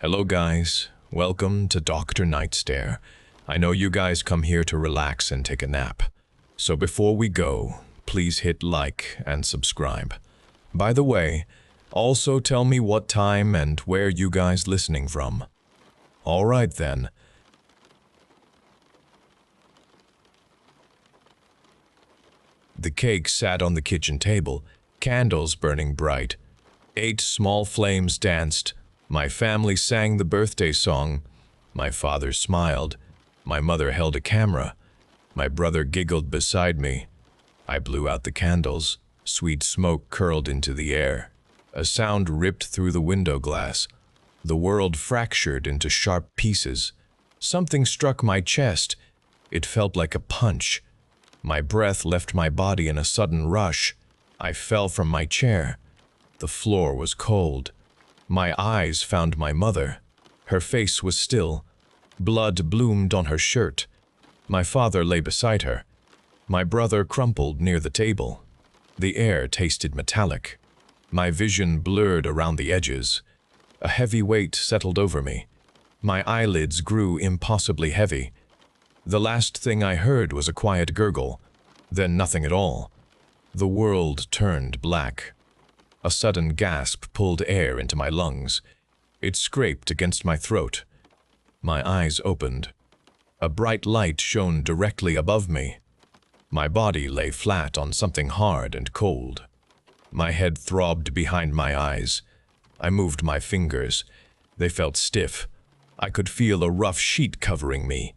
Hello guys, welcome to DrNightStare. I know you guys come here to relax and take a nap. So before we go, please hit like and subscribe. By the way, also tell me what time and where you guys listening from. Alright then. The cake sat on the kitchen table, candles burning bright. 8 small flames danced. My family sang the birthday song. My father smiled. My mother held a camera. My brother giggled beside me. I blew out the candles. Sweet smoke curled into the air. A sound ripped through the window glass. The world fractured into sharp pieces. Something struck my chest. It felt like a punch. My breath left my body in a sudden rush. I fell from my chair. The floor was cold. My eyes found my mother. Her face was still. Blood bloomed on her shirt. My father lay beside her. My brother crumpled near the table. The air tasted metallic. My vision blurred around the edges. A heavy weight settled over me. My eyelids grew impossibly heavy. The last thing I heard was a quiet gurgle, then nothing at all. The world turned black. A sudden gasp pulled air into my lungs. It scraped against my throat. My eyes opened. A bright light shone directly above me. My body lay flat on something hard and cold. My head throbbed behind my eyes. I moved my fingers. They felt stiff. I could feel a rough sheet covering me.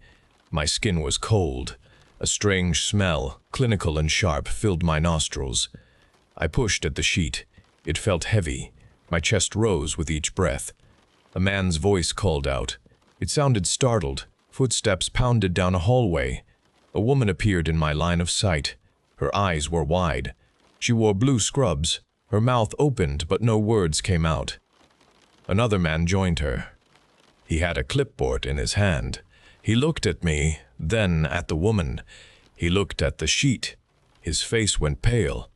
My skin was cold. A strange smell, clinical and sharp, filled my nostrils. I pushed at the sheet. It felt heavy. My chest rose with each breath. A man's voice called out. It sounded startled. Footsteps pounded down a hallway. A woman appeared in my line of sight. Her eyes were wide. She wore blue scrubs. Her mouth opened, but no words came out. Another man joined her. He had a clipboard in his hand. He looked at me, then at the woman. He looked at the sheet. His face went pale.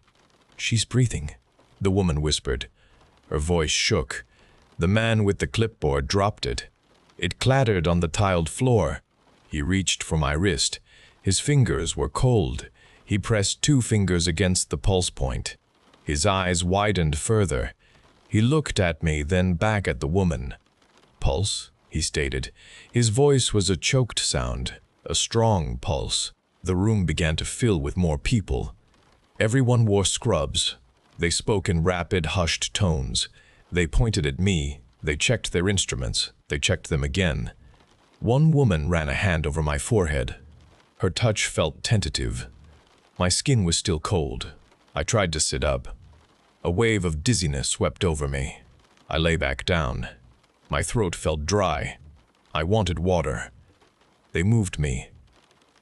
"She's breathing," the woman whispered. Her voice shook. The man with the clipboard dropped it. It clattered on the tiled floor. He reached for my wrist. His fingers were cold. He pressed 2 fingers against the pulse point. His eyes widened further. He looked at me, then back at the woman. "Pulse?" he stated. His voice was a choked sound, a strong pulse. The room began to fill with more people. Everyone wore scrubs. They spoke in rapid, hushed tones. They pointed at me. They checked their instruments. They checked them again. One woman ran a hand over my forehead. Her touch felt tentative. My skin was still cold. I tried to sit up. A wave of dizziness swept over me. I lay back down. My throat felt dry. I wanted water. They moved me.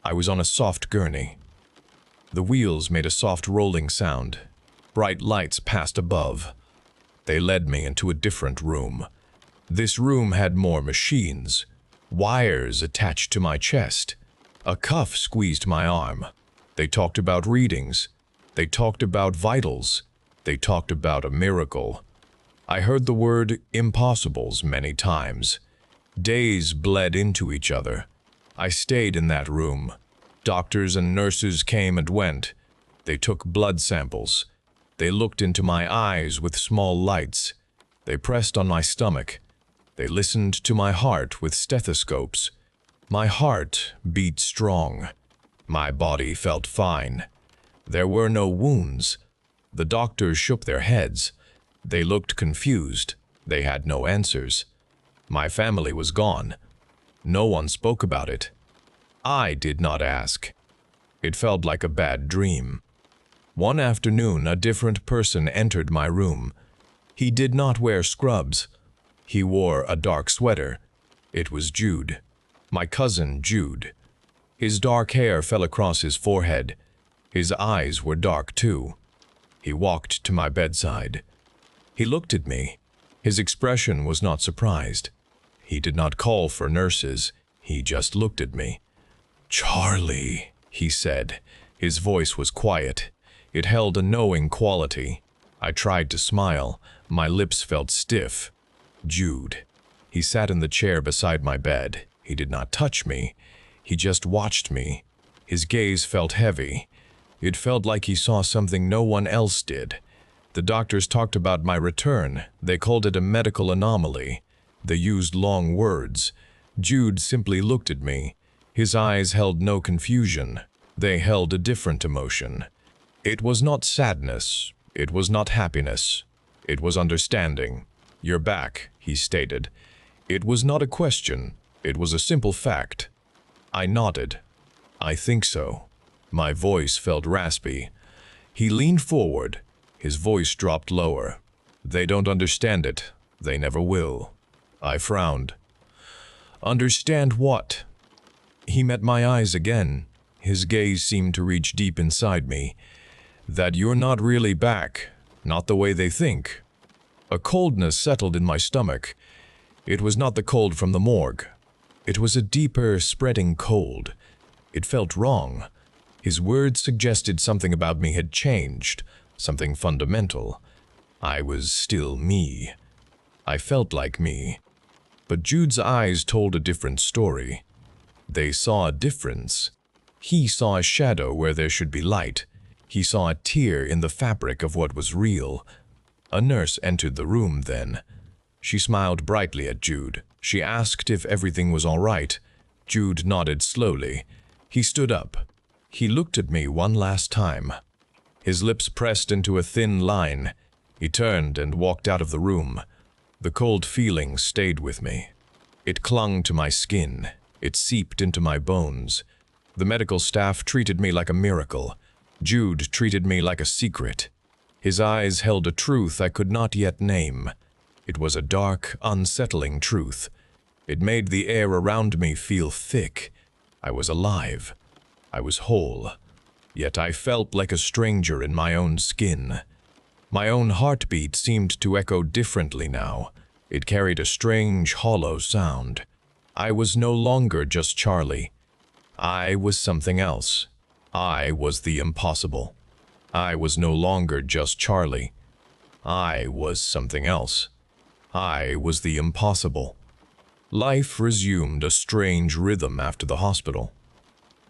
I was on a soft gurney. The wheels made a soft rolling sound. Bright lights passed above. They led me into a different room. This room had more machines. Wires attached to my chest. A cuff squeezed my arm. They talked about readings. They talked about vitals. They talked about a miracle. I heard the word impossibles many times. Days bled into each other. I stayed in that room. Doctors and nurses came and went. They took blood samples. They looked into my eyes with small lights. They pressed on my stomach. They listened to my heart with stethoscopes. My heart beat strong. My body felt fine. There were no wounds. The doctors shook their heads. They looked confused. They had no answers. My family was gone. No one spoke about it. I did not ask. It felt like a bad dream. One afternoon, a different person entered my room. He did not wear scrubs. He wore a dark sweater. It was Jude. My cousin Jude. His dark hair fell across his forehead. His eyes were dark too. He walked to my bedside. He looked at me. His expression was not surprised. He did not call for nurses. He just looked at me. "Charlie," he said. His voice was quiet. It held a knowing quality. I tried to smile. My lips felt stiff. "Jude." He sat in the chair beside my bed. He did not touch me. He just watched me. His gaze felt heavy. It felt like he saw something no one else did. The doctors talked about my return. They called it a medical anomaly. They used long words. Jude simply looked at me. His eyes held no confusion. They held a different emotion. It was not sadness. It was not happiness. It was understanding. "You're back," he stated. It was not a question. It was a simple fact. I nodded. "I think so." My voice felt raspy. He leaned forward. His voice dropped lower. "They don't understand it. They never will." I frowned. "Understand what?" He met my eyes again. His gaze seemed to reach deep inside me. "That you're not really back. Not the way they think." A coldness settled in my stomach. It was not the cold from the morgue. It was a deeper, spreading cold. It felt wrong. His words suggested something about me had changed, something fundamental. I was still me. I felt like me. But Jude's eyes told a different story. They saw a difference. He saw a shadow where there should be light. He saw a tear in the fabric of what was real. A nurse entered the room then. She smiled brightly at Jude. She asked if everything was all right. Jude nodded slowly. He stood up. He looked at me one last time. His lips pressed into a thin line. He turned and walked out of the room. The cold feeling stayed with me. It clung to my skin. It seeped into my bones. The medical staff treated me like a miracle. Jude treated me like a secret. His eyes held a truth I could not yet name. It was a dark, unsettling truth. It made the air around me feel thick. I was alive. I was whole. Yet I felt like a stranger in my own skin. My own heartbeat seemed to echo differently now. It carried a strange, hollow sound. I was no longer just Charlie. I was something else. I was the impossible. I was no longer just Charlie. I was something else. I was the impossible. Life resumed a strange rhythm after the hospital.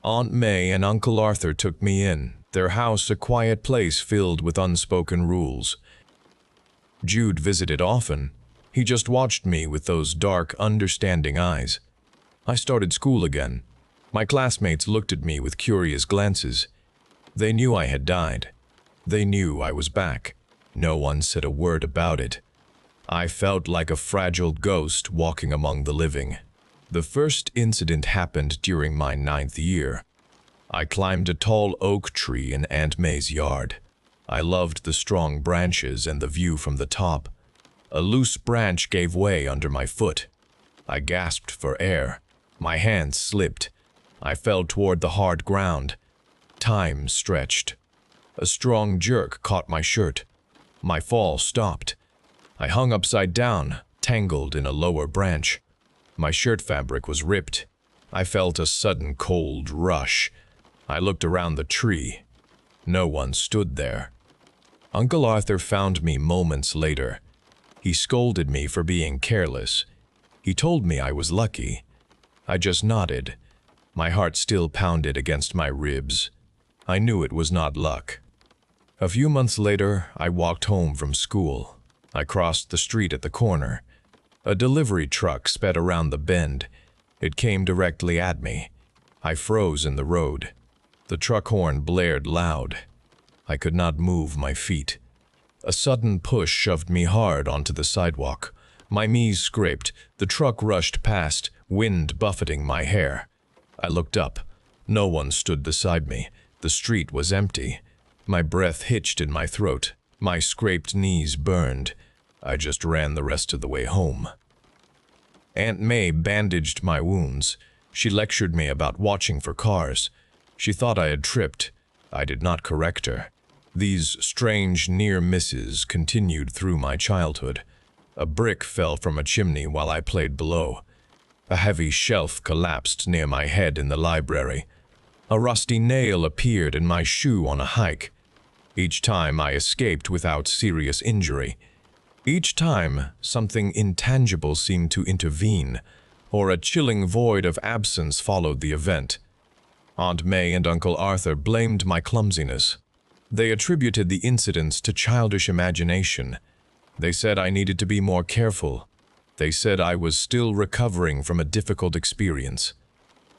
Aunt May and Uncle Arthur took me in, their house a quiet place filled with unspoken rules. Jude visited often. He just watched me with those dark, understanding eyes. I started school again. My classmates looked at me with curious glances. They knew I had died. They knew I was back. No one said a word about it. I felt like a fragile ghost walking among the living. The first incident happened during my 9th year. I climbed a tall oak tree in Aunt May's yard. I loved the strong branches and the view from the top. A loose branch gave way under my foot. I gasped for air. My hands slipped. I fell toward the hard ground. Time stretched. A strong jerk caught my shirt. My fall stopped. I hung upside down, tangled in a lower branch. My shirt fabric was ripped. I felt a sudden cold rush. I looked around the tree. No one stood there. Uncle Arthur found me moments later. He scolded me for being careless. He told me I was lucky. I just nodded. My heart still pounded against my ribs. I knew it was not luck. A few months later, I walked home from school. I crossed the street at the corner. A delivery truck sped around the bend. It came directly at me. I froze in the road. The truck horn blared loud. I could not move my feet. A sudden push shoved me hard onto the sidewalk. My knees scraped. The truck rushed past, wind buffeting my hair. I looked up. No one stood beside me. The street was empty. My breath hitched in my throat. My scraped knees burned. I just ran the rest of the way home. Aunt May bandaged my wounds. She lectured me about watching for cars. She thought I had tripped. I did not correct her. These strange near misses continued through my childhood. A brick fell from a chimney while I played below. A heavy shelf collapsed near my head in the library. A rusty nail appeared in my shoe on a hike. Each time I escaped without serious injury. Each time, something intangible seemed to intervene, or a chilling void of absence followed the event. Aunt May and Uncle Arthur blamed my clumsiness. They attributed the incidents to childish imagination. They said I needed to be more careful. They said I was still recovering from a difficult experience.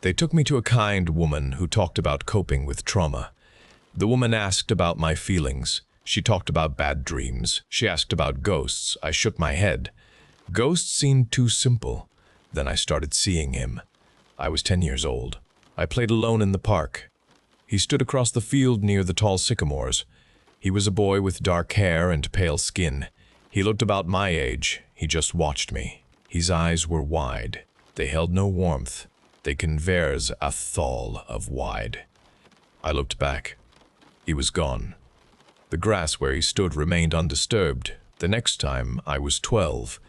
They took me to a kind woman who talked about coping with trauma. The woman asked about my feelings. She talked about bad dreams. She asked about ghosts. I shook my head. Ghosts seemed too simple. Then I started seeing him. I was 10 years old. I played alone in the park. He stood across the field near the tall sycamores. He was a boy with dark hair and pale skin. He looked about my age. He just watched me. His eyes were wide. They held no warmth. They conversed a thall of wide. I looked back. He was gone. The grass where he stood remained undisturbed. The next time, I was 12.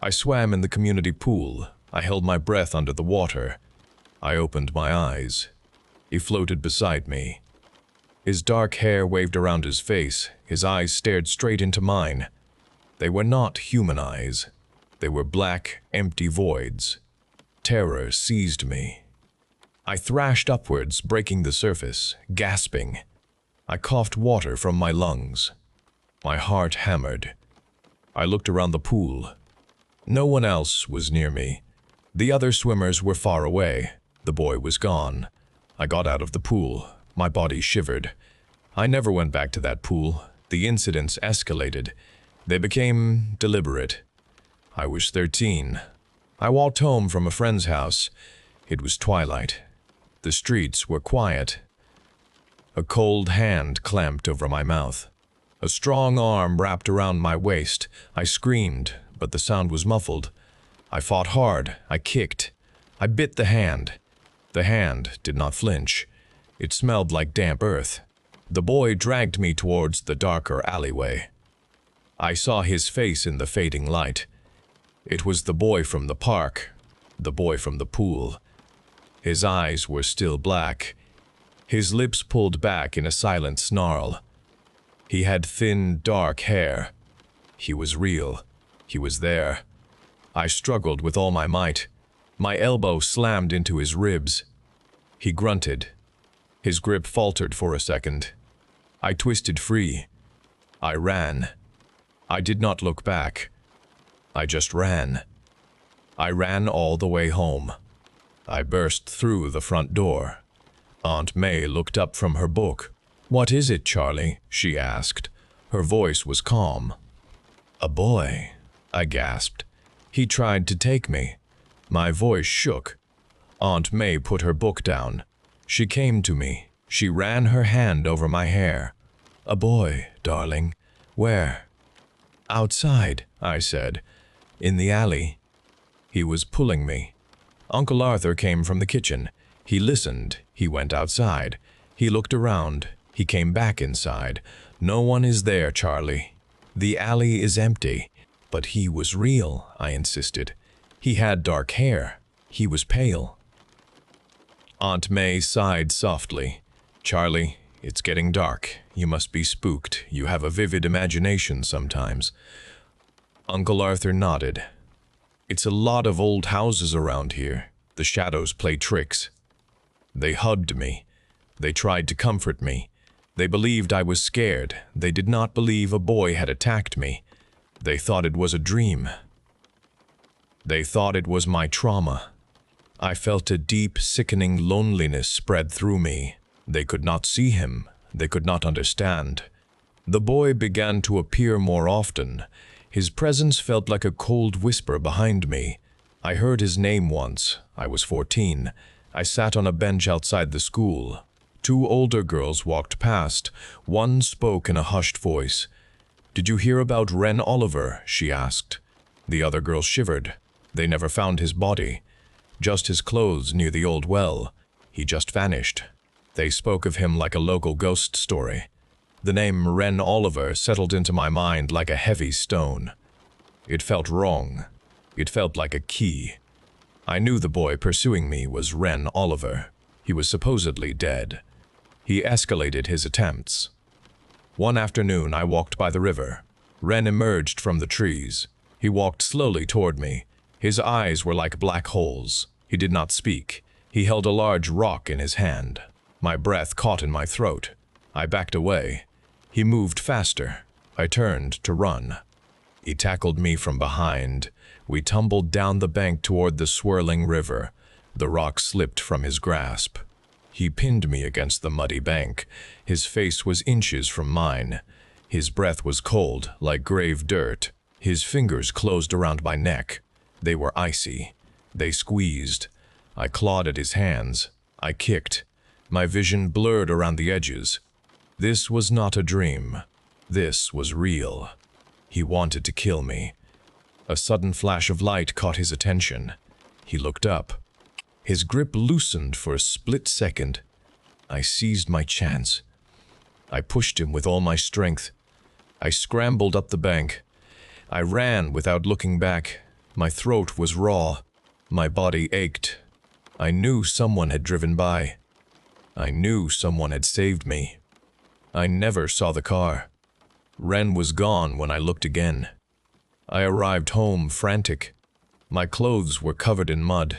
I swam in the community pool. I held my breath under the water. I opened my eyes. He floated beside me. His dark hair waved around his face. His eyes stared straight into mine. They were not human eyes. They were black, empty voids. Terror seized me. I thrashed upwards, breaking the surface, gasping. I coughed water from my lungs. My heart hammered. I looked around the pool. No one else was near me. The other swimmers were far away. The boy was gone. I got out of the pool. My body shivered. I never went back to that pool. The incidents escalated. They became deliberate. I was 13. I walked home from a friend's house. It was twilight. The streets were quiet. A cold hand clamped over my mouth. A strong arm wrapped around my waist. I screamed, but the sound was muffled. I fought hard. I kicked. I bit the hand. The hand did not flinch. It smelled like damp earth. The boy dragged me towards the darker alleyway. I saw his face in the fading light. It was the boy from the park, the boy from the pool. His eyes were still black. His lips pulled back in a silent snarl. He had thin, dark hair. He was real. He was there. I struggled with all my might. My elbow slammed into his ribs. He grunted. His grip faltered for a second. I twisted free. I ran. I did not look back. I just ran. I ran all the way home. I burst through the front door. Aunt May looked up from her book. "What is it, Charlie?" she asked. Her voice was calm. "A boy," I gasped. "He tried to take me." My voice shook. Aunt May put her book down. She came to me. She ran her hand over my hair. "A boy, darling. Where?" "Outside," I said. "In the alley." He was pulling me. Uncle Arthur came from the kitchen. He listened. He went outside. He looked around. He came back inside. "No one is there, Charlie. The alley is empty." "But he was real," I insisted. "He had dark hair. He was pale." Aunt May sighed softly. "Charlie, it's getting dark. You must be spooked. You have a vivid imagination sometimes." Uncle Arthur nodded. "It's a lot of old houses around here. The shadows play tricks." They hugged me. They tried to comfort me. They believed I was scared. They did not believe a boy had attacked me. They thought it was a dream. They thought it was my trauma. I felt a deep, sickening loneliness spread through me. They could not see him. They could not understand. The boy began to appear more often. His presence felt like a cold whisper behind me. I heard his name once. I was 14. I sat on a bench outside the school. Two older girls walked past. One spoke in a hushed voice. "Did you hear about Ren Oliver?" she asked. The other girl shivered. They never found his body. Just his clothes near the old well. He just vanished. They spoke of him like a local ghost story. The name Ren Oliver settled into my mind like a heavy stone. It felt wrong. It felt like a key. I knew the boy pursuing me was Ren Oliver. He was supposedly dead. He escalated his attempts. One afternoon, I walked by the river. Ren emerged from the trees. He walked slowly toward me. His eyes were like black holes. He did not speak. He held a large rock in his hand. My breath caught in my throat. I backed away. He moved faster. I turned to run. He tackled me from behind. We tumbled down the bank toward the swirling river. The rock slipped from his grasp. He pinned me against the muddy bank. His face was inches from mine. His breath was cold, like grave dirt. His fingers closed around my neck. They were icy. They squeezed. I clawed at his hands. I kicked. My vision blurred around the edges. This was not a dream. This was real. He wanted to kill me. A sudden flash of light caught his attention. He looked up. His grip loosened for a split second. I seized my chance. I pushed him with all my strength. I scrambled up the bank. I ran without looking back. My throat was raw. My body ached. I knew someone had driven by. I knew someone had saved me. I never saw the car. Ren was gone when I looked again. I arrived home frantic. My clothes were covered in mud.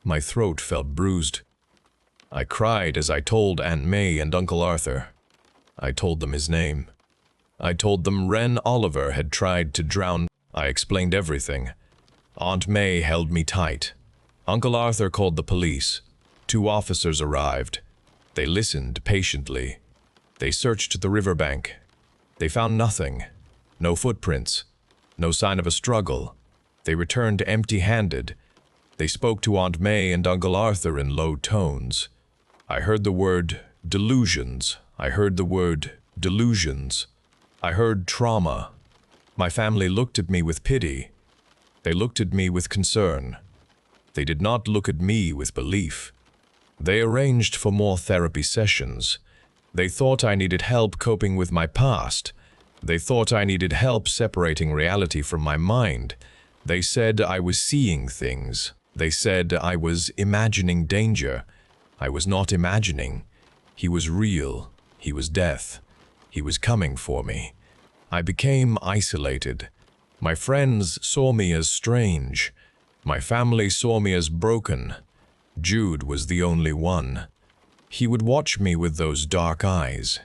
My throat felt bruised. I cried as I told Aunt May and Uncle Arthur. I told them his name. I told them Ren Oliver had tried to drown. I explained everything. Aunt May held me tight. Uncle Arthur called the police. 2 officers arrived. They listened patiently. They searched the riverbank. They found nothing. No footprints. No sign of a struggle. They returned empty-handed. They spoke to Aunt May and Uncle Arthur in low tones. I heard the word delusions. I heard the word delusions. I heard trauma. My family looked at me with pity. They looked at me with concern. They did not look at me with belief. They arranged for more therapy sessions. They thought I needed help coping with my past. They thought I needed help separating reality from my mind. They said I was seeing things. They said I was imagining danger. I was not imagining. He was real. He was death. He was coming for me. I became isolated. My friends saw me as strange. My family saw me as broken. Jude was the only one. He would watch me with those dark eyes.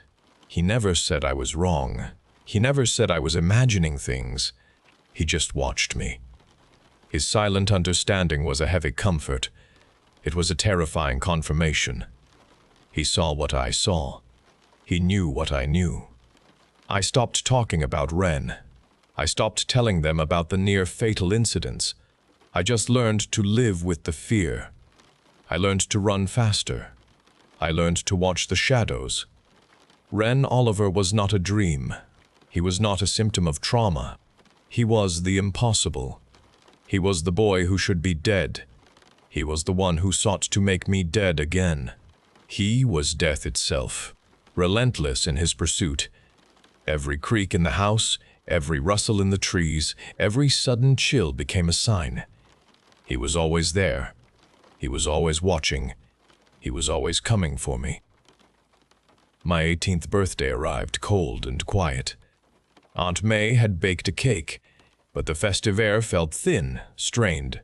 He never said I was wrong. He never said I was imagining things. He just watched me. His silent understanding was a heavy comfort. It was a terrifying confirmation. He saw what I saw. He knew what I knew. I stopped talking about Ren. I stopped telling them about the near-fatal incidents. I just learned to live with the fear. I learned to run faster. I learned to watch the shadows. Ren Oliver was not a dream. He was not a symptom of trauma. He was the impossible. He was the boy who should be dead. He was the one who sought to make me dead again. He was death itself, relentless in his pursuit. Every creak in the house, every rustle in the trees, every sudden chill became a sign. He was always there. He was always watching. He was always coming for me. My 18th birthday arrived cold and quiet. Aunt May had baked a cake, but the festive air felt thin, strained.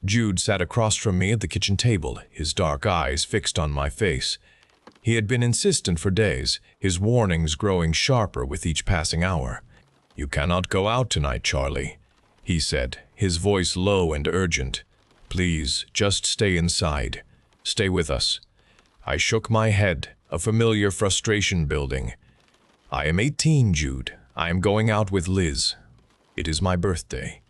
Jude sat across from me at the kitchen table, his dark eyes fixed on my face. He had been insistent for days, his warnings growing sharper with each passing hour. "You cannot go out tonight, Charlie," he said, his voice low and urgent. "Please, just stay inside. Stay with us." I shook my head, a familiar frustration building. "I am 18, Jude. I am going out with Liz. It is my birthday."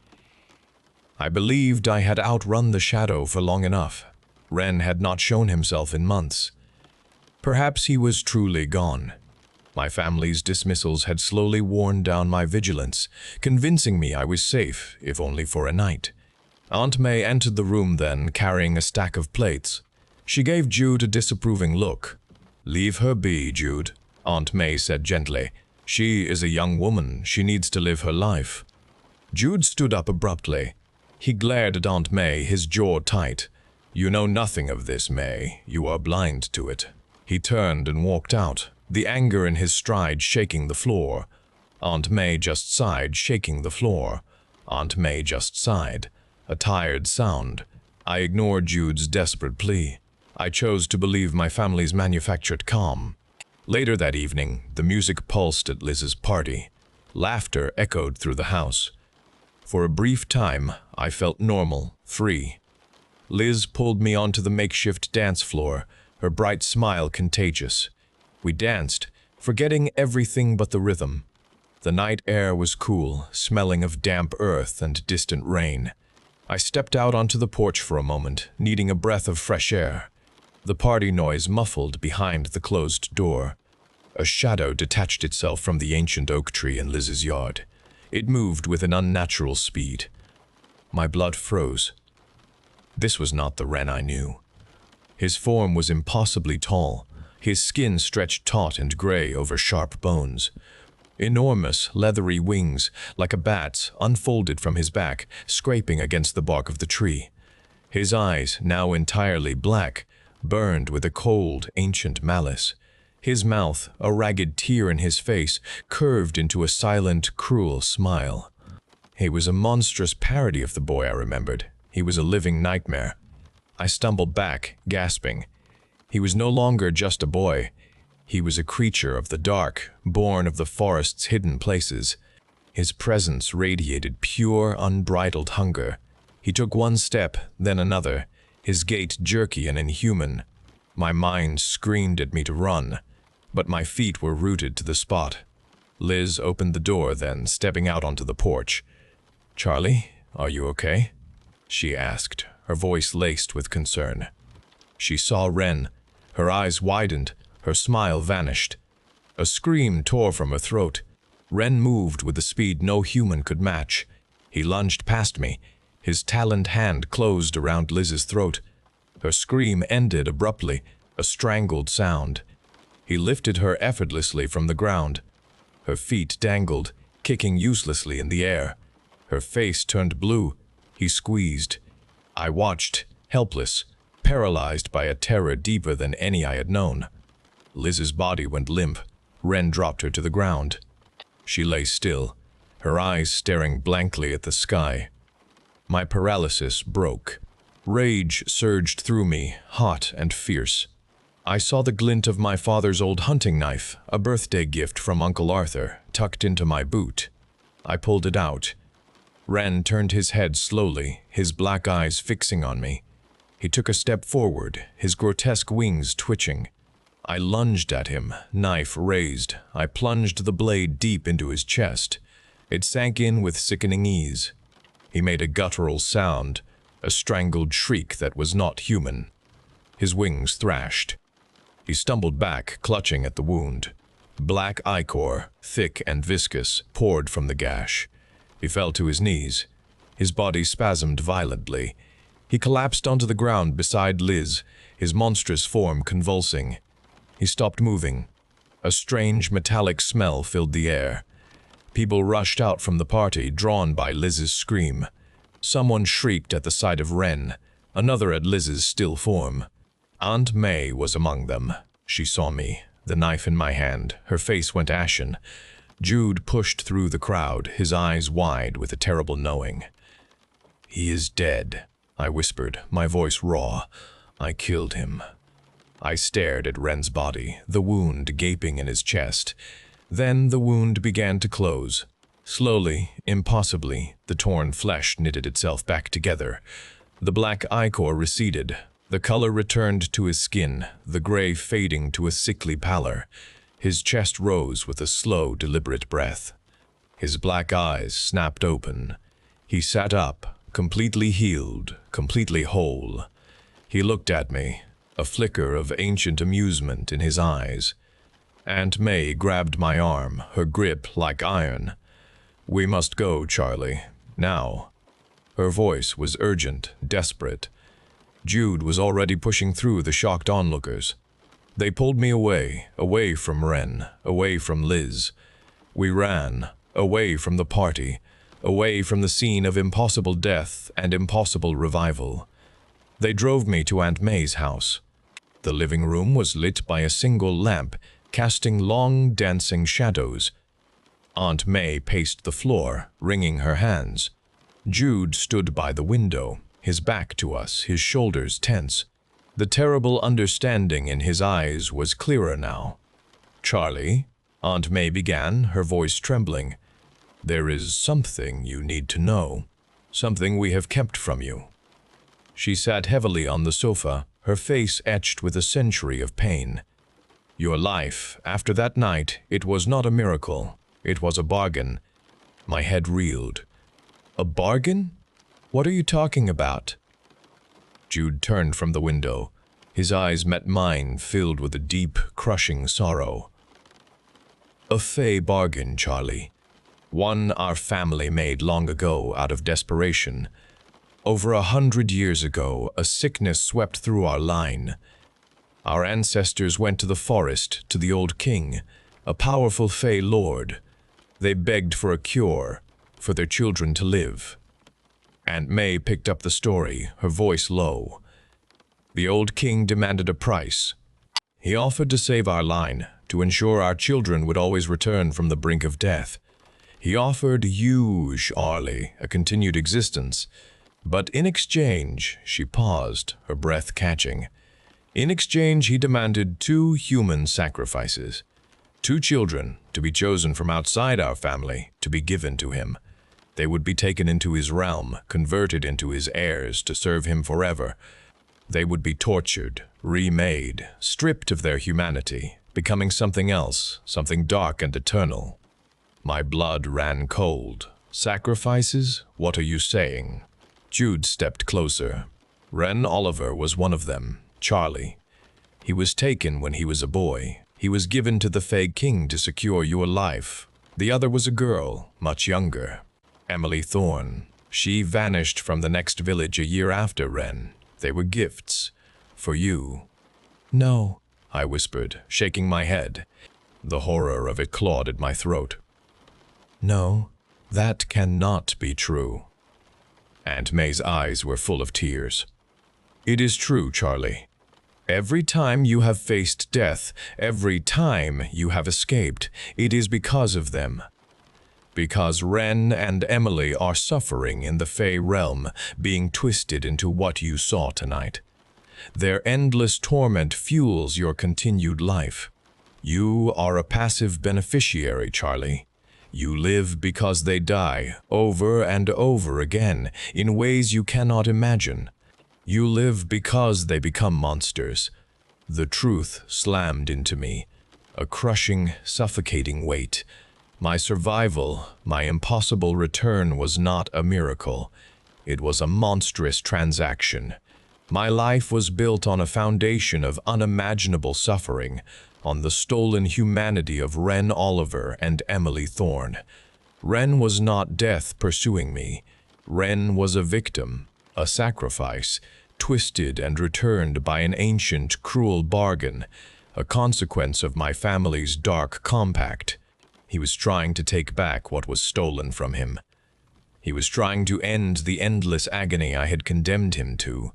I believed I had outrun the shadow for long enough. Ren had not shown himself in months. Perhaps he was truly gone. My family's dismissals had slowly worn down my vigilance, convincing me I was safe, if only for a night. Aunt May entered the room then, carrying a stack of plates. She gave Jude a disapproving look. "Leave her be, Jude," Aunt May said gently. "She is a young woman. She needs to live her life." Jude stood up abruptly. He glared at Aunt May, his jaw tight. "You know nothing of this, May. You are blind to it." He turned and walked out, the anger in his stride shaking the floor. Aunt May just sighed, shaking the floor. Aunt May just sighed. A tired sound. I ignored Jude's desperate plea. I chose to believe my family's manufactured calm. Later that evening, the music pulsed at Liz's party. Laughter echoed through the house. For a brief time, I felt normal, free. Liz pulled me onto the makeshift dance floor, her bright smile contagious. We danced, forgetting everything but the rhythm. The night air was cool, smelling of damp earth and distant rain. I stepped out onto the porch for a moment, needing a breath of fresh air. The party noise muffled behind the closed door. A shadow detached itself from the ancient oak tree in Liz's yard. It moved with an unnatural speed. My blood froze. This was not the Wren I knew. His form was impossibly tall, his skin stretched taut and gray over sharp bones. Enormous, leathery wings, like a bat's, unfolded from his back, scraping against the bark of the tree. His eyes, now entirely black, burned with a cold, ancient malice. His mouth, a ragged tear in his face, curved into a silent, cruel smile. He was a monstrous parody of the boy I remembered. He was a living nightmare. I stumbled back, gasping. He was no longer just a boy. He was a creature of the dark, born of the forest's hidden places. His presence radiated pure, unbridled hunger. He took one step, then another, his gait jerky and inhuman. My mind screamed at me to run, but my feet were rooted to the spot. Liz opened the door then, stepping out onto the porch. "Charlie, are you okay?" she asked, her voice laced with concern. She saw Wren. Her eyes widened. Her smile vanished. A scream tore from her throat. Wren moved with a speed no human could match. He lunged past me. His taloned hand closed around Liz's throat. Her scream ended abruptly, a strangled sound. He lifted her effortlessly from the ground. Her feet dangled, kicking uselessly in the air. Her face turned blue. He squeezed. I watched, helpless, paralyzed by a terror deeper than any I had known. Liz's body went limp. Wren dropped her to the ground. She lay still, her eyes staring blankly at the sky. My paralysis broke. Rage surged through me, hot and fierce. I saw the glint of my father's old hunting knife, a birthday gift from Uncle Arthur, tucked into my boot. I pulled it out. Wren turned his head slowly, his black eyes fixing on me. He took a step forward, his grotesque wings twitching. I lunged at him, knife raised. I plunged the blade deep into his chest. It sank in with sickening ease. He made a guttural sound, a strangled shriek that was not human. His wings thrashed. He stumbled back, clutching at the wound. Black ichor, thick and viscous, poured from the gash. He fell to his knees. His body spasmed violently. He collapsed onto the ground beside Liz, his monstrous form convulsing. He stopped moving. A strange metallic smell filled the air. People rushed out from the party, drawn by Liz's scream. Someone shrieked at the sight of Wren, another at Liz's still form. Aunt May was among them. She saw me, the knife in my hand. Her face went ashen. Jude pushed through the crowd, his eyes wide with a terrible knowing. "He is dead," I whispered, my voice raw. "I killed him." I stared at Wren's body, the wound gaping in his chest. Then the wound began to close. Slowly, impossibly, the torn flesh knitted itself back together. The black ichor receded. The color returned to his skin, the gray fading to a sickly pallor. His chest rose with a slow, deliberate breath. His black eyes snapped open. He sat up, completely healed, completely whole. He looked at me, a flicker of ancient amusement in his eyes. Aunt May grabbed my arm, her grip like iron. "We must go, Charlie. Now." Her voice was urgent, desperate. Jude was already pushing through the shocked onlookers. They pulled me away, away from Wren, away from Liz. We ran, away from the party, away from the scene of impossible death and impossible revival. They drove me to Aunt May's house. The living room was lit by a single lamp, casting long, dancing shadows. Aunt May paced the floor, wringing her hands. Jude stood by the window, his back to us, his shoulders tense. The terrible understanding in his eyes was clearer now. "Charlie," Aunt May began, her voice trembling, "there is something you need to know, something we have kept from you." She sat heavily on the sofa, her face etched with a century of pain. "Your life, after that night, it was not a miracle. It was a bargain." My head reeled. "A bargain? What are you talking about?" Jude turned from the window. His eyes met mine, filled with a deep, crushing sorrow. "A fey bargain, Charlie. One our family made long ago out of desperation. Over 100 years ago, a sickness swept through our line. Our ancestors went to the forest, to the old king, a powerful fey lord. They begged for a cure, for their children to live." Aunt May picked up the story, her voice low. "The old king demanded a price. He offered to save our line, to ensure our children would always return from the brink of death. He offered you, Charlie, a continued existence. But in exchange," she paused, her breath catching, "in exchange he demanded 2 human sacrifices. 2 children, to be chosen from outside our family, to be given to him. They would be taken into his realm, converted into his heirs, to serve him forever. They would be tortured, remade, stripped of their humanity, becoming something else, something dark and eternal." My blood ran cold. "Sacrifices? What are you saying?" Jude stepped closer. "Ren Oliver was one of them, Charlie. He was taken when he was a boy. He was given to the Fey King to secure your life. The other was a girl, much younger, Emily Thorne. She vanished from the next village a year after Ren. They were gifts. For you." "No," I whispered, shaking my head. The horror of it clawed at my throat. "No, that cannot be true." Aunt May's eyes were full of tears. "It is true, Charlie. Every time you have faced death, every time you have escaped, it is because of them. Because Ren and Emily are suffering in the Fey realm, being twisted into what you saw tonight. Their endless torment fuels your continued life. You are a passive beneficiary, Charlie. You live because they die, over and over again, in ways you cannot imagine. You live because they become monsters." The truth slammed into me, a crushing, suffocating weight. My survival, my impossible return was not a miracle. It was a monstrous transaction. My life was built on a foundation of unimaginable suffering, on the stolen humanity of Ren Oliver and Emily Thorne. Ren was not death pursuing me. Ren was a victim, a sacrifice, twisted and returned by an ancient, cruel bargain, a consequence of my family's dark compact. He was trying to take back what was stolen from him. He was trying to end the endless agony I had condemned him to.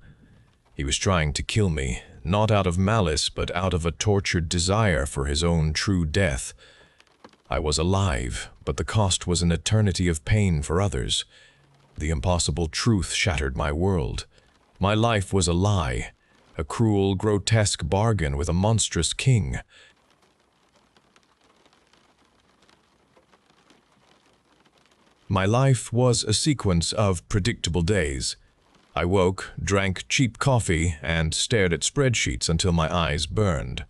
He was trying to kill me, not out of malice, but out of a tortured desire for his own true death. I was alive, but the cost was an eternity of pain for others. The impossible truth shattered my world. My life was a lie, a cruel, grotesque bargain with a monstrous king. My life was a sequence of predictable days. I woke, drank cheap coffee, and stared at spreadsheets until my eyes burned.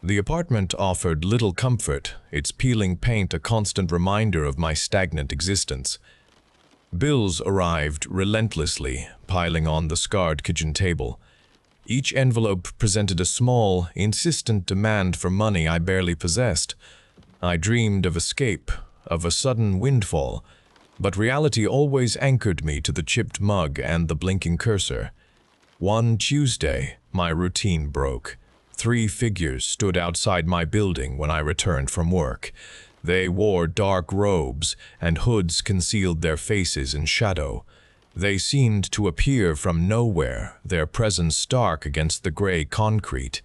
The apartment offered little comfort, its peeling paint a constant reminder of my stagnant existence. Bills arrived relentlessly, piling on the scarred kitchen table. Each envelope presented a small, insistent demand for money I barely possessed. I dreamed of escape, of a sudden windfall, but reality always anchored me to the chipped mug and the blinking cursor. One Tuesday, my routine broke. 3 figures stood outside my building when I returned from work. They wore dark robes, and hoods concealed their faces in shadow. They seemed to appear from nowhere, their presence stark against the gray concrete.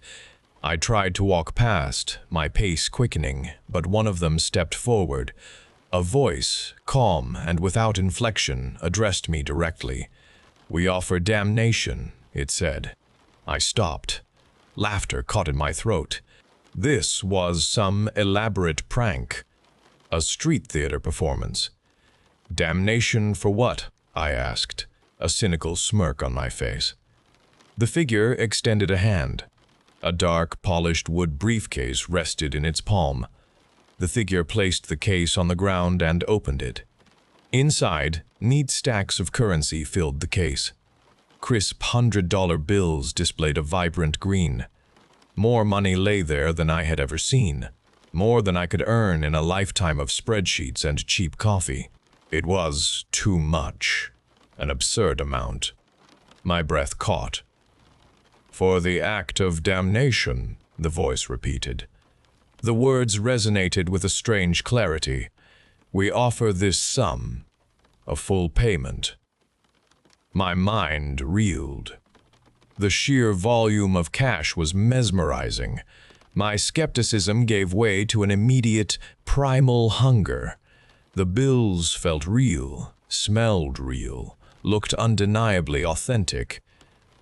I tried to walk past, my pace quickening, but one of them stepped forward. A voice, calm and without inflection, addressed me directly. "We offer damnation," it said. I stopped. Laughter caught in my throat. This was some elaborate prank. A street theater performance. "Damnation for what?" I asked, a cynical smirk on my face. The figure extended a hand. A dark, polished wood briefcase rested in its palm. The figure placed the case on the ground and opened it. Inside, neat stacks of currency filled the case. Crisp $100 bills displayed a vibrant green. More money lay there than I had ever seen. More than I could earn in a lifetime of spreadsheets and cheap coffee. It was too much. An absurd amount. My breath caught. "For the act of damnation," the voice repeated. The words resonated with a strange clarity. "We offer this sum, a full payment." My mind reeled. The sheer volume of cash was mesmerizing. My skepticism gave way to an immediate, primal hunger. The bills felt real, smelled real, looked undeniably authentic.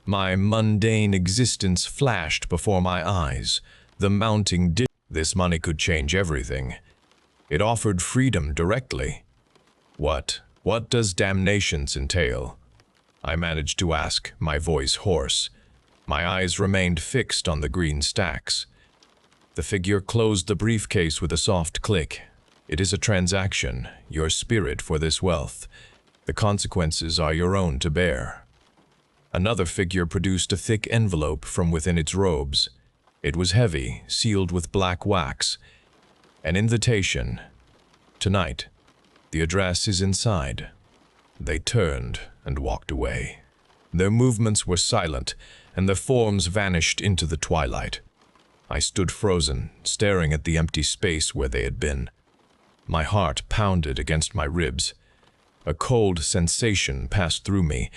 My mundane existence flashed before my eyes. The mounting This money could change everything. It offered freedom directly. What does damnations entail?" I managed to ask, my voice hoarse. My eyes remained fixed on the green stacks. The figure closed the briefcase with a soft click. "It is a transaction, your spirit for this wealth. The consequences are your own to bear." Another figure produced a thick envelope from within its robes. It was heavy, sealed with black wax. An invitation. "Tonight. The address is inside." They turned and walked away. Their movements were silent, and their forms vanished into the twilight. I stood frozen, staring at the empty space where they had been. My heart pounded against my ribs. A cold sensation passed through me,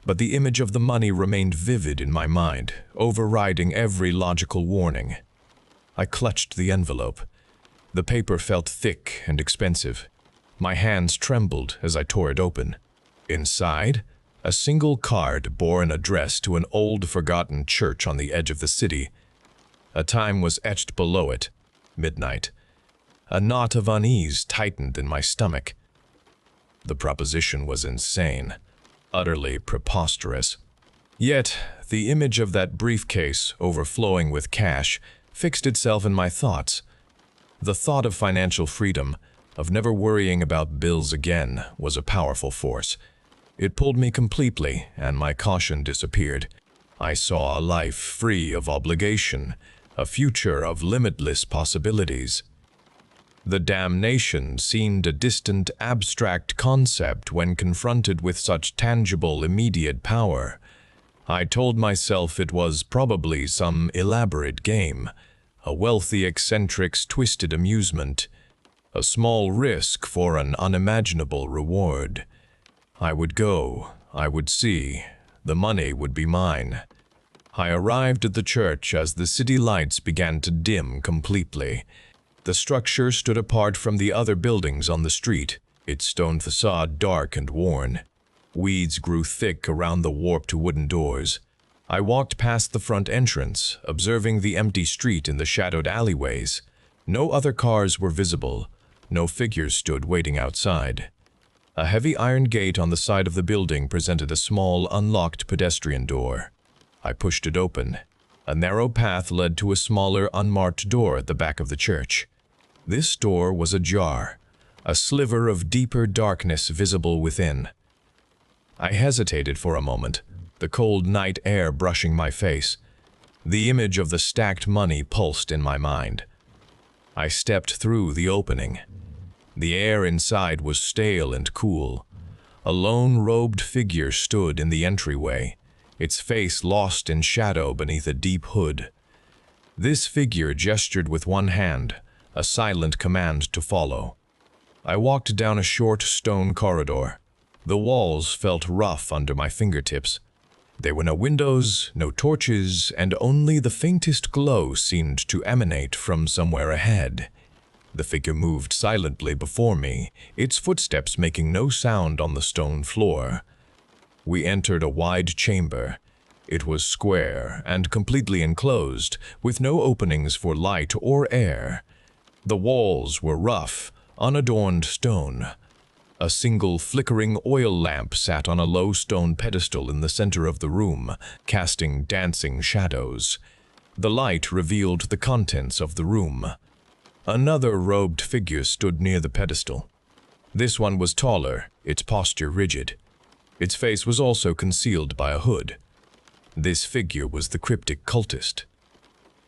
but the image of the money remained vivid in my mind, overriding every logical warning. I clutched the envelope. The paper felt thick and expensive. My hands trembled as I tore it open. Inside, a single card bore an address to an old, forgotten church on the edge of the city. A time was etched below it, midnight. A knot of unease tightened in my stomach. The proposition was insane. Utterly preposterous. Yet, the image of that briefcase, overflowing with cash, fixed itself in my thoughts. The thought of financial freedom, of never worrying about bills again, was a powerful force. It pulled me completely, and my caution disappeared. I saw a life free of obligation, a future of limitless possibilities. The damnation seemed a distant, abstract concept when confronted with such tangible, immediate power. I told myself it was probably some elaborate game, a wealthy eccentric's twisted amusement, a small risk for an unimaginable reward. I would go, I would see, the money would be mine. I arrived at the church as the city lights began to dim completely. The structure stood apart from the other buildings on the street, its stone facade dark and worn. Weeds grew thick around the warped wooden doors. I walked past the front entrance, observing the empty street in the shadowed alleyways. No other cars were visible. No figures stood waiting outside. A heavy iron gate on the side of the building presented a small, unlocked pedestrian door. I pushed it open. A narrow path led to a smaller, unmarked door at the back of the church. This door was ajar, a sliver of deeper darkness visible within. I hesitated for a moment, the cold night air brushing my face. The image of the stacked money pulsed in my mind. I stepped through the opening. The air inside was stale and cool. A lone robed figure stood in the entryway, its face lost in shadow beneath a deep hood. This figure gestured with one hand, a silent command to follow. I walked down a short stone corridor. The walls felt rough under my fingertips. There were no windows, no torches, and only the faintest glow seemed to emanate from somewhere ahead. The figure moved silently before me, its footsteps making no sound on the stone floor. We entered a wide chamber. It was square and completely enclosed, with no openings for light or air. The walls were rough, unadorned stone. A single flickering oil lamp sat on a low stone pedestal in the center of the room, casting dancing shadows. The light revealed the contents of the room. Another robed figure stood near the pedestal. This one was taller, its posture rigid. Its face was also concealed by a hood. This figure was the cryptic cultist.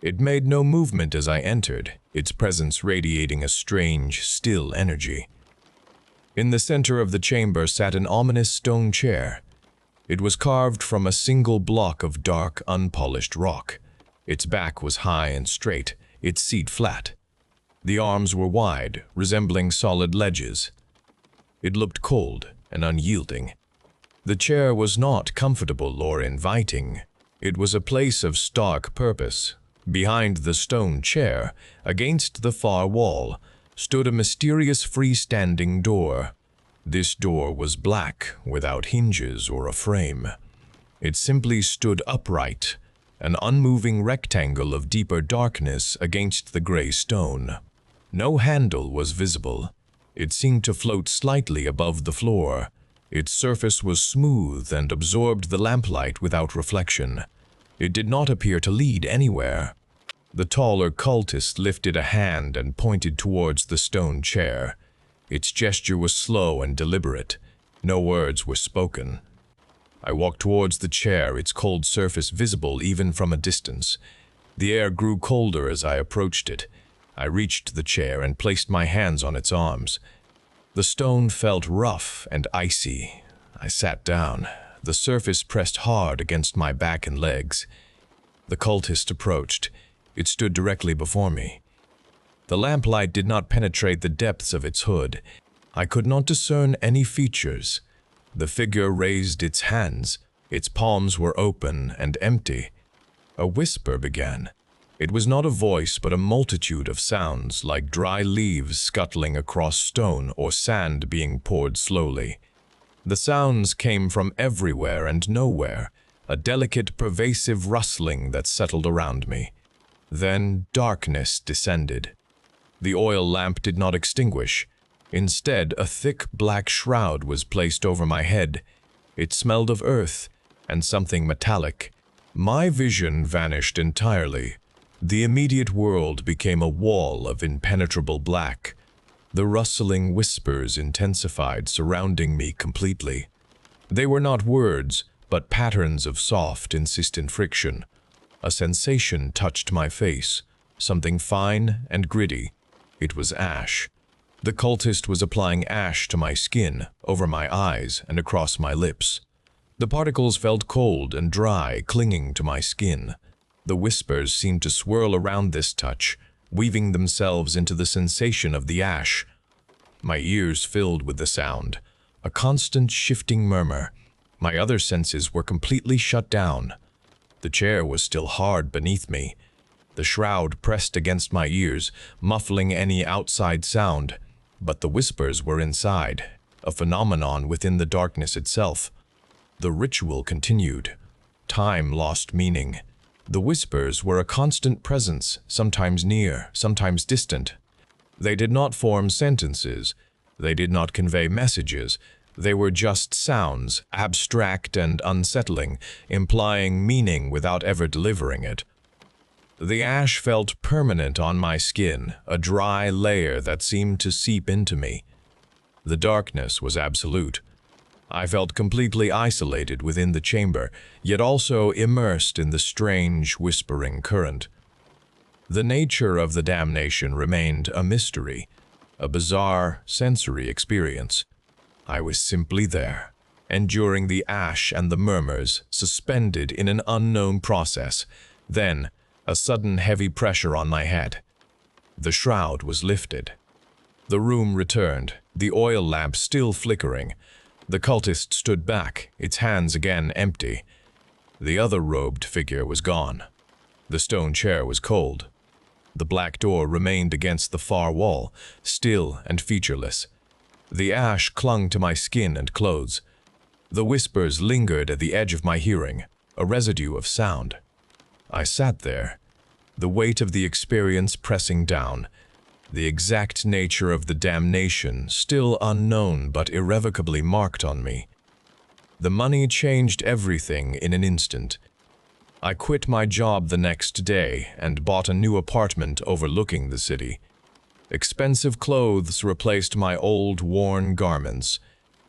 It made no movement as I entered, its presence radiating a strange, still energy. In the center of the chamber sat an ominous stone chair. It was carved from a single block of dark, unpolished rock. Its back was high and straight, its seat flat. The arms were wide, resembling solid ledges. It looked cold and unyielding. The chair was not comfortable or inviting. It was a place of stark purpose. Behind the stone chair, against the far wall, stood a mysterious freestanding door. This door was black, without hinges or a frame. It simply stood upright, an unmoving rectangle of deeper darkness against the gray stone. No handle was visible. It seemed to float slightly above the floor. Its surface was smooth and absorbed the lamplight without reflection. It did not appear to lead anywhere. The taller cultist lifted a hand and pointed towards the stone chair. Its gesture was slow and deliberate. No words were spoken. I walked towards the chair, its cold surface visible even from a distance. The air grew colder as I approached it. I reached the chair and placed my hands on its arms. The stone felt rough and icy. I sat down. The surface pressed hard against my back and legs. The cultist approached. It stood directly before me. The lamplight did not penetrate the depths of its hood. I could not discern any features. The figure raised its hands. Its palms were open and empty. A whisper began. It was not a voice, but a multitude of sounds, like dry leaves scuttling across stone or sand being poured slowly. The sounds came from everywhere and nowhere, a delicate, pervasive rustling that settled around me. Then darkness descended. The oil lamp did not extinguish. Instead, a thick black shroud was placed over my head. It smelled of earth and something metallic. My vision vanished entirely. The immediate world became a wall of impenetrable black. The rustling whispers intensified, surrounding me completely. They were not words, but patterns of soft, insistent friction. A sensation touched my face, something fine and gritty. It was ash. The cultist was applying ash to my skin, over my eyes, and across my lips. The particles felt cold and dry, clinging to my skin. The whispers seemed to swirl around this touch, weaving themselves into the sensation of the ash. My ears filled with the sound, a constant shifting murmur. My other senses were completely shut down. The chair was still hard beneath me. The shroud pressed against my ears, muffling any outside sound, but the whispers were inside, a phenomenon within the darkness itself. The ritual continued. Time lost meaning. The whispers were a constant presence, sometimes near, sometimes distant. They did not form sentences. They did not convey messages. They were just sounds, abstract and unsettling, implying meaning without ever delivering it. The ash felt permanent on my skin, a dry layer that seemed to seep into me. The darkness was absolute. I felt completely isolated within the chamber, yet also immersed in the strange, whispering current. The nature of the damnation remained a mystery, a bizarre sensory experience. I was simply there, enduring the ash and the murmurs, suspended in an unknown process. Then, a sudden heavy pressure on my head. The shroud was lifted. The room returned, the oil lamp still flickering. The cultist stood back, its hands again empty. The other robed figure was gone. The stone chair was cold. The black door remained against the far wall, still and featureless. The ash clung to my skin and clothes. The whispers lingered at the edge of my hearing, a residue of sound. I sat there, the weight of the experience pressing down, the exact nature of the damnation still unknown but irrevocably marked on me. The money changed everything in an instant. I quit my job the next day and bought a new apartment overlooking the city. Expensive clothes replaced my old, worn garments.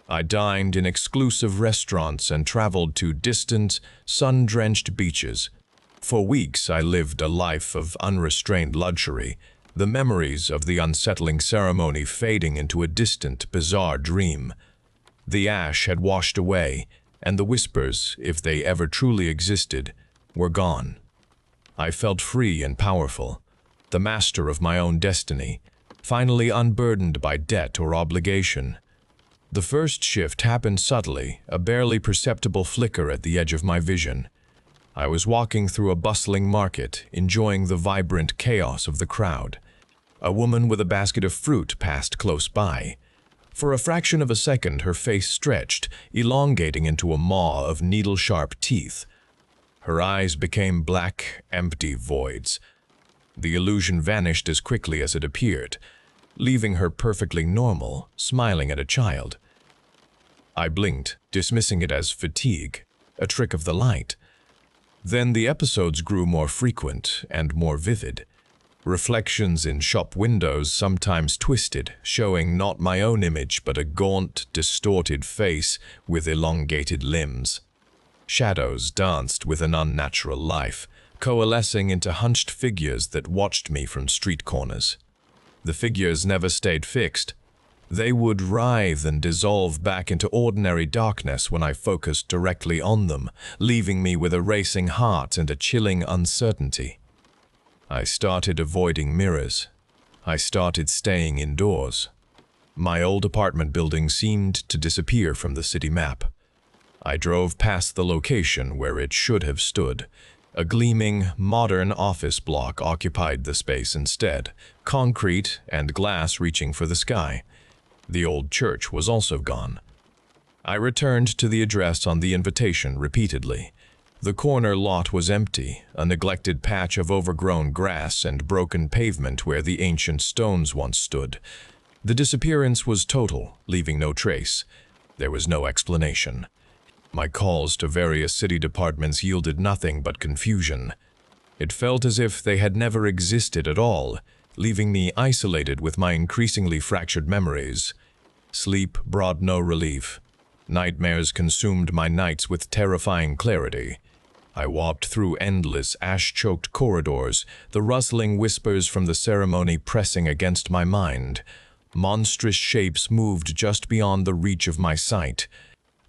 I dined in exclusive restaurants and traveled to distant, sun-drenched beaches. For weeks I lived a life of unrestrained luxury, the memories of the unsettling ceremony fading into a distant, bizarre dream. The ash had washed away, and the whispers, if they ever truly existed, were gone. I felt free and powerful, the master of my own destiny, finally unburdened by debt or obligation. The first shift happened subtly, a barely perceptible flicker at the edge of my vision. I was walking through a bustling market, enjoying the vibrant chaos of the crowd. A woman with a basket of fruit passed close by. For a fraction of a second, her face stretched, elongating into a maw of needle-sharp teeth. Her eyes became black, empty voids. The illusion vanished as quickly as it appeared, leaving her perfectly normal, smiling at a child. I blinked, dismissing it as fatigue, a trick of the light. Then the episodes grew more frequent and more vivid. Reflections in shop windows sometimes twisted, showing not my own image but a gaunt, distorted face with elongated limbs. Shadows danced with an unnatural life, coalescing into hunched figures that watched me from street corners. The figures never stayed fixed. They would writhe and dissolve back into ordinary darkness when I focused directly on them, leaving me with a racing heart and a chilling uncertainty. I started avoiding mirrors. I started staying indoors. My old apartment building seemed to disappear from the city map. I drove past the location where it should have stood. A gleaming, modern office block occupied the space instead, concrete and glass reaching for the sky. The old church was also gone. I returned to the address on the invitation repeatedly. The corner lot was empty, a neglected patch of overgrown grass and broken pavement where the ancient stones once stood. The disappearance was total, leaving no trace. There was no explanation. My calls to various city departments yielded nothing but confusion. It felt as if they had never existed at all, leaving me isolated with my increasingly fractured memories. Sleep brought no relief. Nightmares consumed my nights with terrifying clarity. I walked through endless, ash-choked corridors, the rustling whispers from the ceremony pressing against my mind. Monstrous shapes moved just beyond the reach of my sight.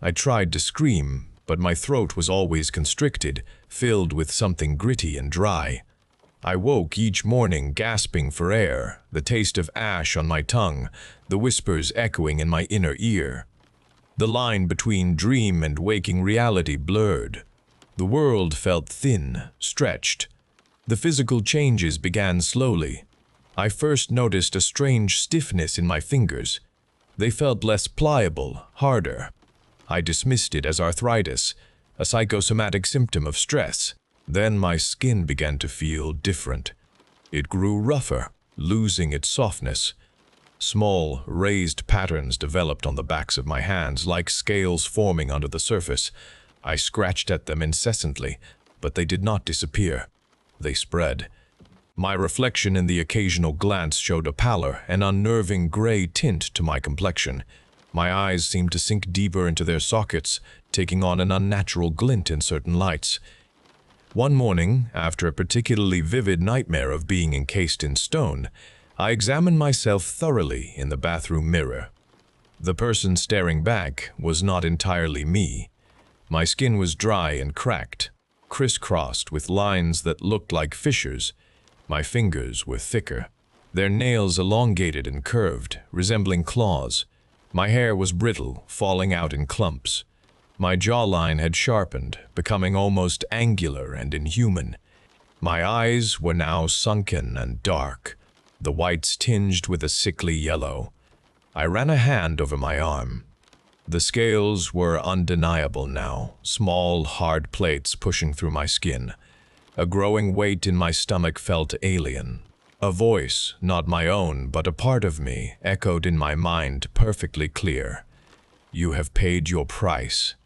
I tried to scream, but my throat was always constricted, filled with something gritty and dry. I woke each morning gasping for air, the taste of ash on my tongue, the whispers echoing in my inner ear. The line between dream and waking reality blurred. The world felt thin, stretched. The physical changes began slowly. I first noticed a strange stiffness in my fingers. They felt less pliable, harder. I dismissed it as arthritis, a psychosomatic symptom of stress. Then my skin began to feel different. It grew rougher, losing its softness. Small, raised patterns developed on the backs of my hands, like scales forming under the surface. I scratched at them incessantly, but they did not disappear. They spread. My reflection in the occasional glance showed a pallor, an unnerving gray tint to my complexion. My eyes seemed to sink deeper into their sockets, taking on an unnatural glint in certain lights. One morning, after a particularly vivid nightmare of being encased in stone, I examined myself thoroughly in the bathroom mirror. The person staring back was not entirely me. My skin was dry and cracked, crisscrossed with lines that looked like fissures. My fingers were thicker, their nails elongated and curved, resembling claws. My hair was brittle, falling out in clumps. My jawline had sharpened, becoming almost angular and inhuman. My eyes were now sunken and dark, the whites tinged with a sickly yellow. I ran a hand over my arm. The scales were undeniable now, small, hard plates pushing through my skin. A growing weight in my stomach felt alien. A voice, not my own, but a part of me, echoed in my mind, perfectly clear. You have paid your price.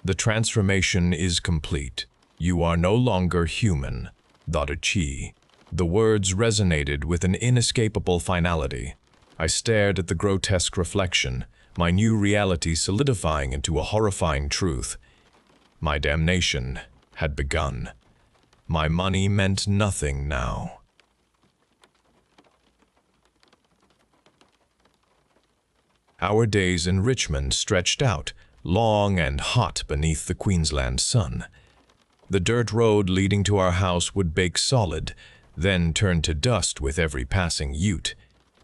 The transformation is complete. You are no longer human. Chi. The words resonated with an inescapable finality. I stared at the grotesque reflection, my new reality solidifying into a horrifying truth. My damnation had begun. My money meant nothing now. Our days in Richmond stretched out, long and hot beneath the Queensland sun. The dirt road leading to our house would bake solid, then turn to dust with every passing ute.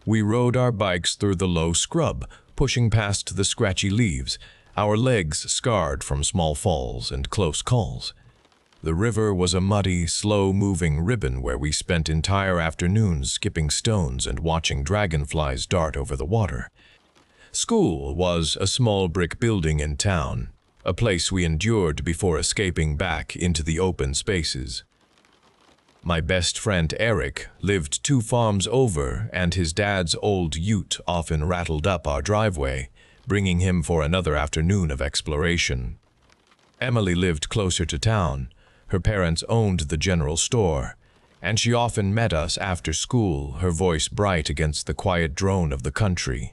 We rode our bikes through the low scrub, pushing past the scratchy leaves, our legs scarred from small falls and close calls. The river was a muddy, slow-moving ribbon where we spent entire afternoons skipping stones and watching dragonflies dart over the water. School was a small brick building in town, a place we endured before escaping back into the open spaces. My best friend Eric lived 2 farms over, and his dad's old ute often rattled up our driveway, bringing him for another afternoon of exploration. Emily lived closer to town. Her parents owned the general store, and she often met us after school, her voice bright against the quiet drone of the country.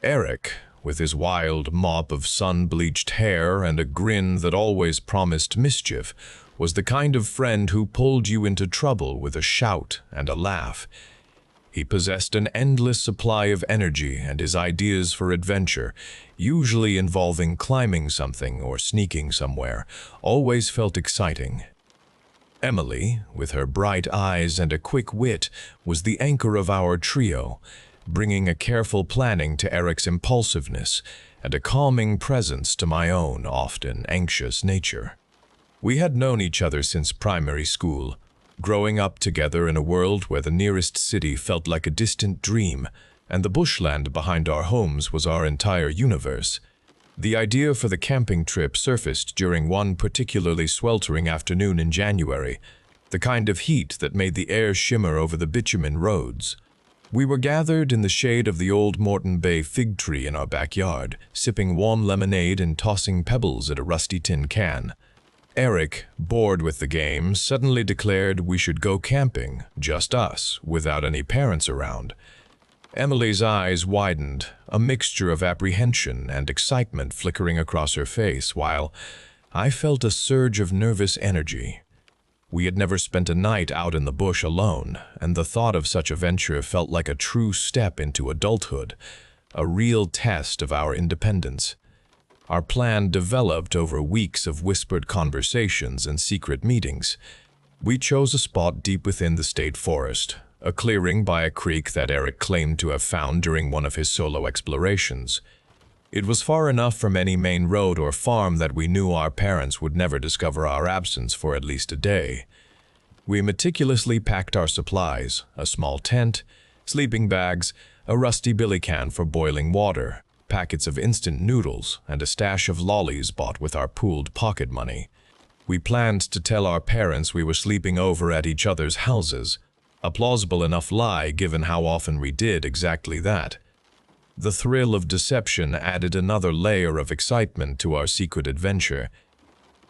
Eric, with his wild mop of sun-bleached hair and a grin that always promised mischief, was the kind of friend who pulled you into trouble with a shout and a laugh. He possessed an endless supply of energy, and his ideas for adventure, usually involving climbing something or sneaking somewhere, always felt exciting. Emily, with her bright eyes and a quick wit, was the anchor of our trio, bringing a careful planning to Eric's impulsiveness and a calming presence to my own often anxious nature. We had known each other since primary school, growing up together in a world where the nearest city felt like a distant dream, and the bushland behind our homes was our entire universe. The idea for the camping trip surfaced during one particularly sweltering afternoon in January, the kind of heat that made the air shimmer over the bitumen roads. We were gathered in the shade of the old Moreton Bay fig tree in our backyard, sipping warm lemonade and tossing pebbles at a rusty tin can. Eric, bored with the game, suddenly declared we should go camping, just us, without any parents around. Emily's eyes widened, a mixture of apprehension and excitement flickering across her face, while I felt a surge of nervous energy. We had never spent a night out in the bush alone, and the thought of such a venture felt like a true step into adulthood, a real test of our independence. Our plan developed over weeks of whispered conversations and secret meetings. We chose a spot deep within the state forest, a clearing by a creek that Eric claimed to have found during one of his solo explorations. It was far enough from any main road or farm that we knew our parents would never discover our absence for at least a day. We meticulously packed our supplies, a small tent, sleeping bags, a rusty billy can for boiling water, packets of instant noodles, and a stash of lollies bought with our pooled pocket money. We planned to tell our parents we were sleeping over at each other's houses, a plausible enough lie given how often we did exactly that. The thrill of deception added another layer of excitement to our secret adventure.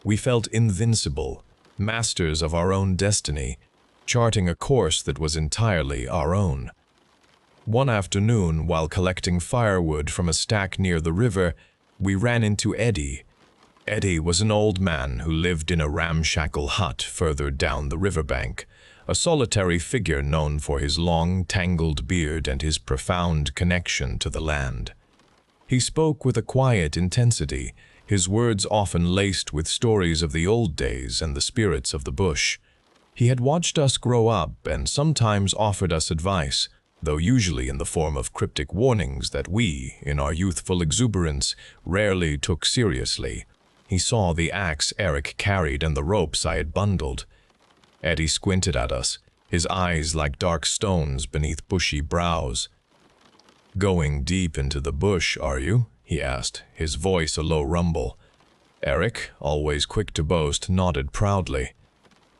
We felt invincible, masters of our own destiny, charting a course that was entirely our own. One afternoon, while collecting firewood from a stack near the river, we ran into Eddie. Eddie was an old man who lived in a ramshackle hut further down the riverbank, a solitary figure known for his long, tangled beard and his profound connection to the land. He spoke with a quiet intensity, his words often laced with stories of the old days and the spirits of the bush. He had watched us grow up and sometimes offered us advice, though usually in the form of cryptic warnings that we, in our youthful exuberance, rarely took seriously. He saw the axe Eric carried and the ropes I had bundled. Eddie squinted at us, his eyes like dark stones beneath bushy brows. "Going deep into the bush, are you?" he asked, his voice a low rumble. Eric, always quick to boast, nodded proudly.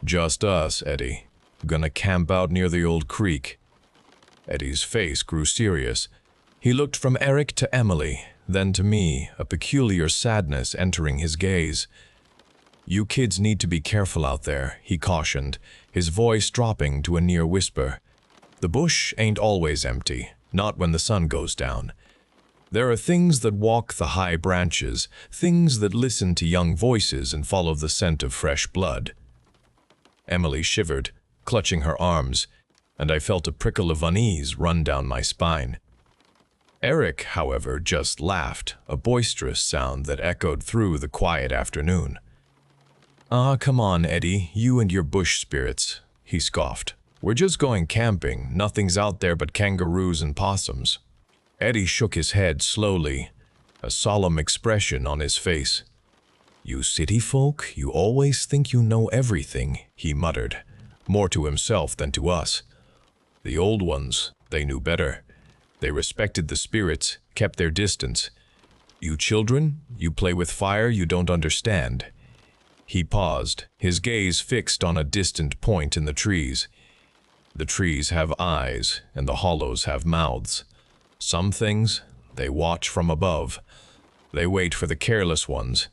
"Just us, Eddie. Gonna camp out near the old creek." Eddie's face grew serious. He looked from Eric to Emily, then to me, a peculiar sadness entering his gaze. "You kids need to be careful out there," he cautioned, his voice dropping to a near whisper. "The bush ain't always empty, not when the sun goes down. There are things that walk the high branches, things that listen to young voices and follow the scent of fresh blood." Emily shivered, clutching her arms, and I felt a prickle of unease run down my spine. Eric, however, just laughed, a boisterous sound that echoed through the quiet afternoon. "Ah, come on, Eddie, you and your bush spirits," he scoffed. "We're just going camping, nothing's out there but kangaroos and possums." Eddie shook his head slowly, a solemn expression on his face. "You city folk, you always think you know everything," he muttered, more to himself than to us. "The old ones, they knew better. They respected the spirits, kept their distance. You children, you play with fire you don't understand." He paused, his gaze fixed on a distant point in the trees. "The trees have eyes, and the hollows have mouths. Some things, they watch from above. They wait for the careless ones."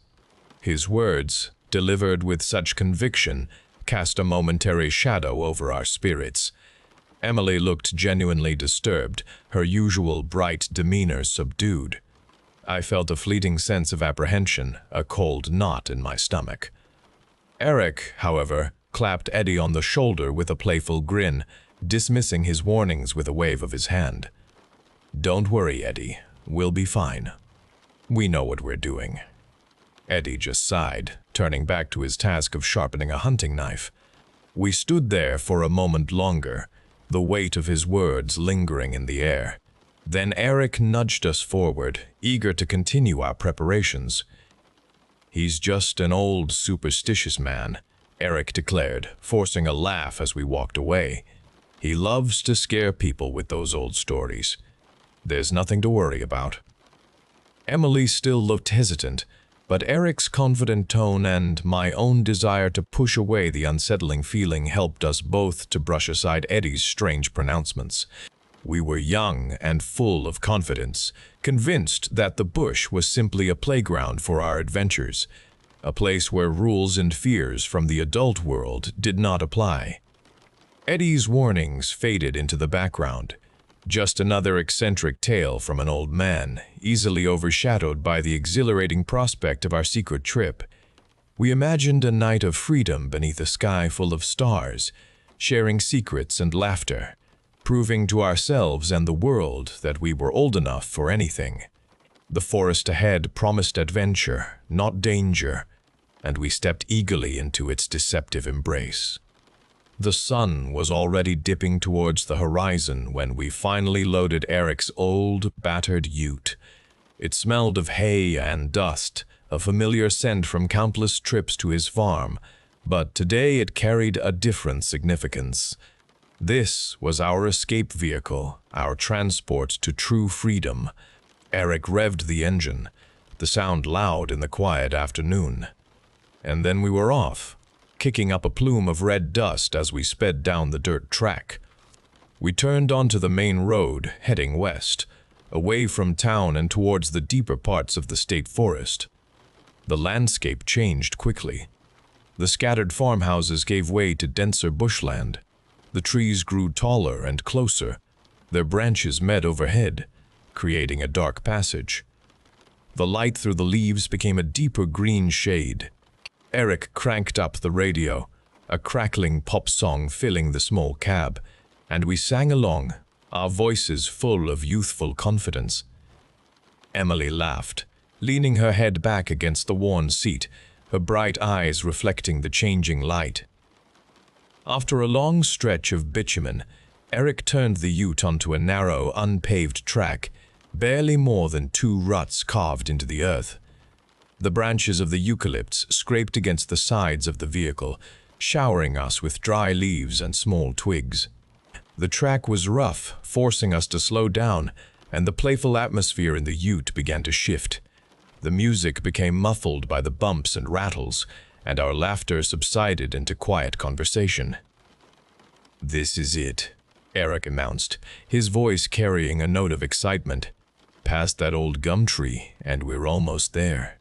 His words, delivered with such conviction, cast a momentary shadow over our spirits. Emily looked genuinely disturbed, her usual bright demeanor subdued. I felt a fleeting sense of apprehension, a cold knot in my stomach. Eric, however, clapped Eddie on the shoulder with a playful grin, dismissing his warnings with a wave of his hand. "Don't worry, Eddie. We'll be fine. We know what we're doing." Eddie just sighed, turning back to his task of sharpening a hunting knife. We stood there for a moment longer, the weight of his words lingering in the air. Then Eric nudged us forward, eager to continue our preparations. "He's just an old, superstitious man," Eric declared, forcing a laugh as we walked away. "He loves to scare people with those old stories. There's nothing to worry about." Emily still looked hesitant, but Eric's confident tone and my own desire to push away the unsettling feeling helped us both to brush aside Eddie's strange pronouncements. We were young and full of confidence, convinced that the bush was simply a playground for our adventures, a place where rules and fears from the adult world did not apply. Eddie's warnings faded into the background. Just another eccentric tale from an old man, easily overshadowed by the exhilarating prospect of our secret trip. We imagined a night of freedom beneath a sky full of stars, sharing secrets and laughter, proving to ourselves and the world that we were old enough for anything. The forest ahead promised adventure, not danger, and we stepped eagerly into its deceptive embrace. The sun was already dipping towards the horizon when we finally loaded Eric's old, battered ute. It smelled of hay and dust, a familiar scent from countless trips to his farm, but today it carried a different significance. This was our escape vehicle, our transport to true freedom. Eric revved the engine, the sound loud in the quiet afternoon. And then we were off, kicking up a plume of red dust as we sped down the dirt track. We turned onto the main road, heading west, away from town and towards the deeper parts of the state forest. The landscape changed quickly. The scattered farmhouses gave way to denser bushland. The trees grew taller and closer, their branches met overhead, creating a dark passage. The light through the leaves became a deeper green shade. Eric cranked up the radio, a crackling pop song filling the small cab, and we sang along, our voices full of youthful confidence. Emily laughed, leaning her head back against the worn seat, her bright eyes reflecting the changing light. After a long stretch of bitumen, Eric turned the ute onto a narrow, unpaved track, barely more than 2 ruts carved into the earth. The branches of the eucalypts scraped against the sides of the vehicle, showering us with dry leaves and small twigs. The track was rough, forcing us to slow down, and the playful atmosphere in the ute began to shift. The music became muffled by the bumps and rattles, and our laughter subsided into quiet conversation. "This is it," Eric announced, his voice carrying a note of excitement. "Past that old gum tree, and we're almost there."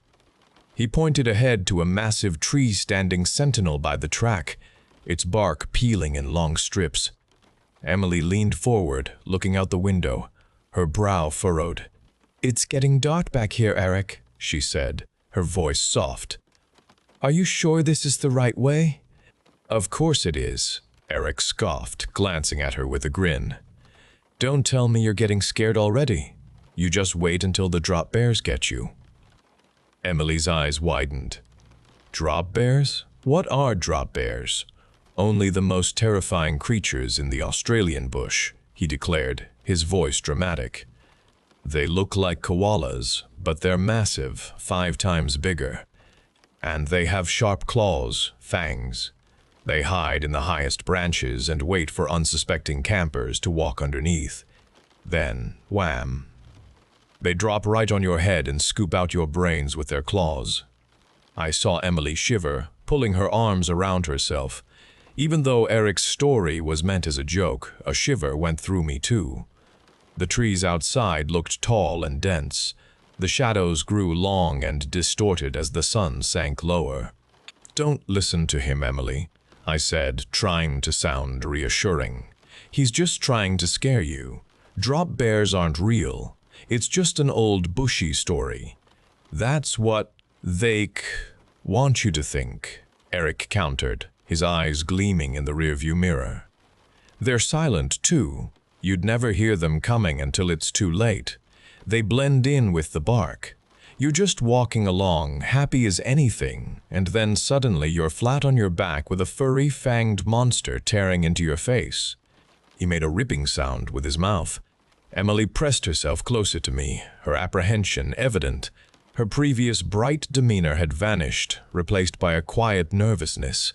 He pointed ahead to a massive tree standing sentinel by the track, its bark peeling in long strips. Emily leaned forward, looking out the window, her brow furrowed. "It's getting dark back here, Eric," she said, her voice soft. "Are you sure this is the right way?" "Of course it is," Eric scoffed, glancing at her with a grin. "Don't tell me you're getting scared already. You just wait until the drop bears get you." Emily's eyes widened. "Drop bears? What are drop bears?" "Only the most terrifying creatures in the Australian bush," he declared, his voice dramatic. "They look like koalas, but they're massive, 5 times bigger. And they have sharp claws, fangs. They hide in the highest branches and wait for unsuspecting campers to walk underneath. Then, wham! They drop right on your head and scoop out your brains with their claws." I saw Emily shiver, pulling her arms around herself. Even though Eric's story was meant as a joke, a shiver went through me too. The trees outside looked tall and dense. The shadows grew long and distorted as the sun sank lower. "Don't listen to him, Emily," I said, trying to sound reassuring. "He's just trying to scare you. Drop bears aren't real. It's just an old bushy story." "That's what they want you to think," Eric countered, his eyes gleaming in the rearview mirror. "They're silent, too. You'd never hear them coming until it's too late. They blend in with the bark. You're just walking along, happy as anything, and then suddenly you're flat on your back with a furry, fanged monster tearing into your face." He made a ripping sound with his mouth. Emily pressed herself closer to me, her apprehension evident. Her previous bright demeanor had vanished, replaced by a quiet nervousness.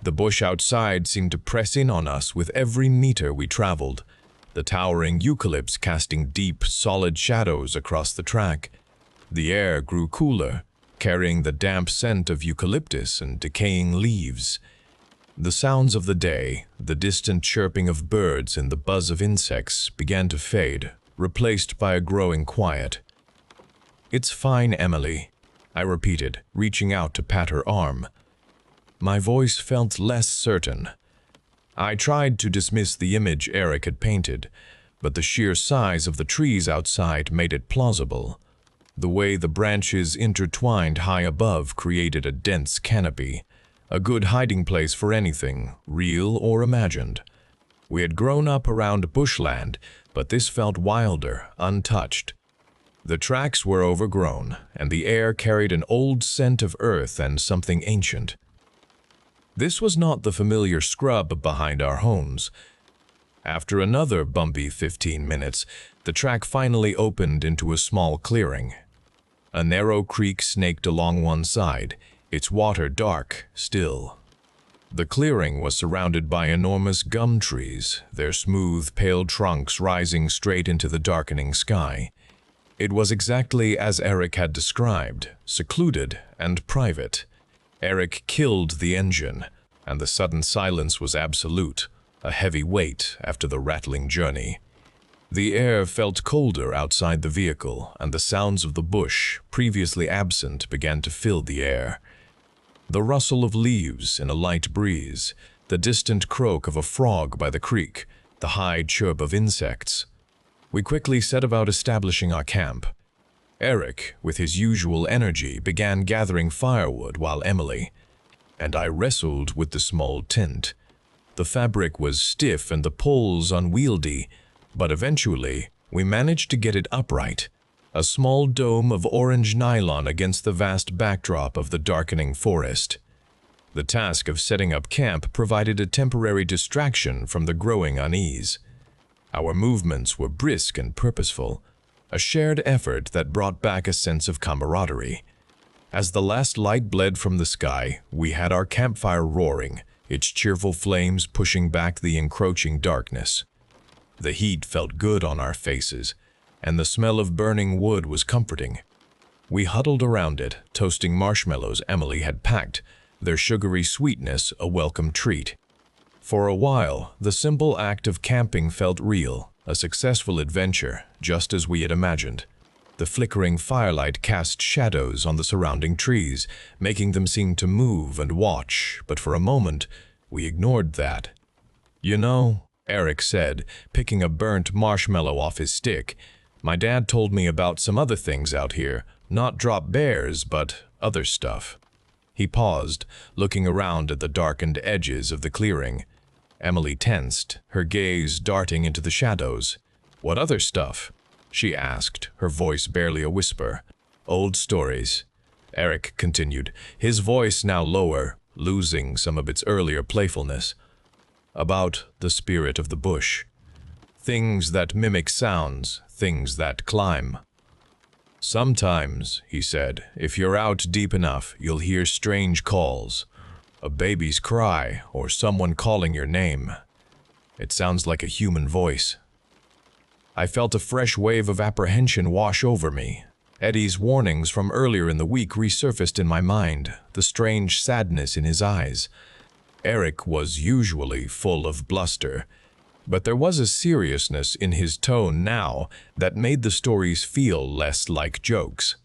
The bush outside seemed to press in on us with every meter we traveled, the towering eucalypts casting deep, solid shadows across the track. The air grew cooler, carrying the damp scent of eucalyptus and decaying leaves. The sounds of the day, the distant chirping of birds and the buzz of insects began to fade, replaced by a growing quiet. "It's fine, Emily," I repeated, reaching out to pat her arm. My voice felt less certain. I tried to dismiss the image Eric had painted, but the sheer size of the trees outside made it plausible. The way the branches intertwined high above created a dense canopy, a good hiding place for anything, real or imagined. We had grown up around bushland, but this felt wilder, untouched. The tracks were overgrown, and the air carried an old scent of earth and something ancient. This was not the familiar scrub behind our homes. After another bumpy 15 minutes, the track finally opened into a small clearing. A narrow creek snaked along one side, its water dark, still. The clearing was surrounded by enormous gum trees, their smooth, pale trunks rising straight into the darkening sky. It was exactly as Eric had described, secluded and private. Eric killed the engine, and the sudden silence was absolute, a heavy weight after the rattling journey. The air felt colder outside the vehicle, and the sounds of the bush, previously absent, began to fill the air. The rustle of leaves in a light breeze, the distant croak of a frog by the creek, the high chirp of insects. We quickly set about establishing our camp. Eric, with his usual energy, began gathering firewood while Emily and I wrestled with the small tent. The fabric was stiff and the poles unwieldy, but eventually we managed to get it upright, a small dome of orange nylon against the vast backdrop of the darkening forest. The task of setting up camp provided a temporary distraction from the growing unease. Our movements were brisk and purposeful, a shared effort that brought back a sense of camaraderie. As the last light bled from the sky, we had our campfire roaring, its cheerful flames pushing back the encroaching darkness. The heat felt good on our faces, and the smell of burning wood was comforting. We huddled around it, toasting marshmallows Emily had packed, their sugary sweetness a welcome treat. For a while, the simple act of camping felt real, a successful adventure, just as we had imagined. The flickering firelight cast shadows on the surrounding trees, making them seem to move and watch, but for a moment, we ignored that. "You know," Eric said, picking a burnt marshmallow off his stick, "my dad told me about some other things out here, not drop bears, but other stuff." He paused, looking around at the darkened edges of the clearing. Emily tensed, her gaze darting into the shadows. "What other stuff?" she asked, her voice barely a whisper. "Old stories," Eric continued, his voice now lower, losing some of its earlier playfulness. "About the spirit of the bush. Things that mimic sounds, things that climb. Sometimes," he said, "if you're out deep enough, you'll hear strange calls. A baby's cry, or someone calling your name. It sounds like a human voice." I felt a fresh wave of apprehension wash over me. Eddie's warnings from earlier in the week resurfaced in my mind, the strange sadness in his eyes. Eric was usually full of bluster, but there was a seriousness in his tone now that made the stories feel less like jokes.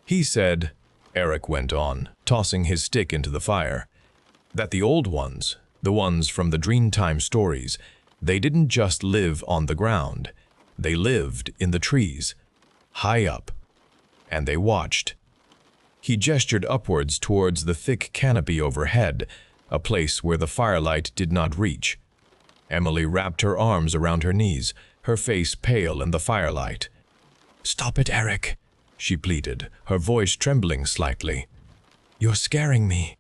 "He said," Eric went on, tossing his stick into the fire, "that the old ones, the ones from the Dreamtime stories, they didn't just live on the ground. They lived in the trees, high up, and they watched." He gestured upwards towards the thick canopy overhead, a place where the firelight did not reach. Emily wrapped her arms around her knees, her face pale in the firelight. "Stop it, Eric," she pleaded, her voice trembling slightly. "You're scaring me."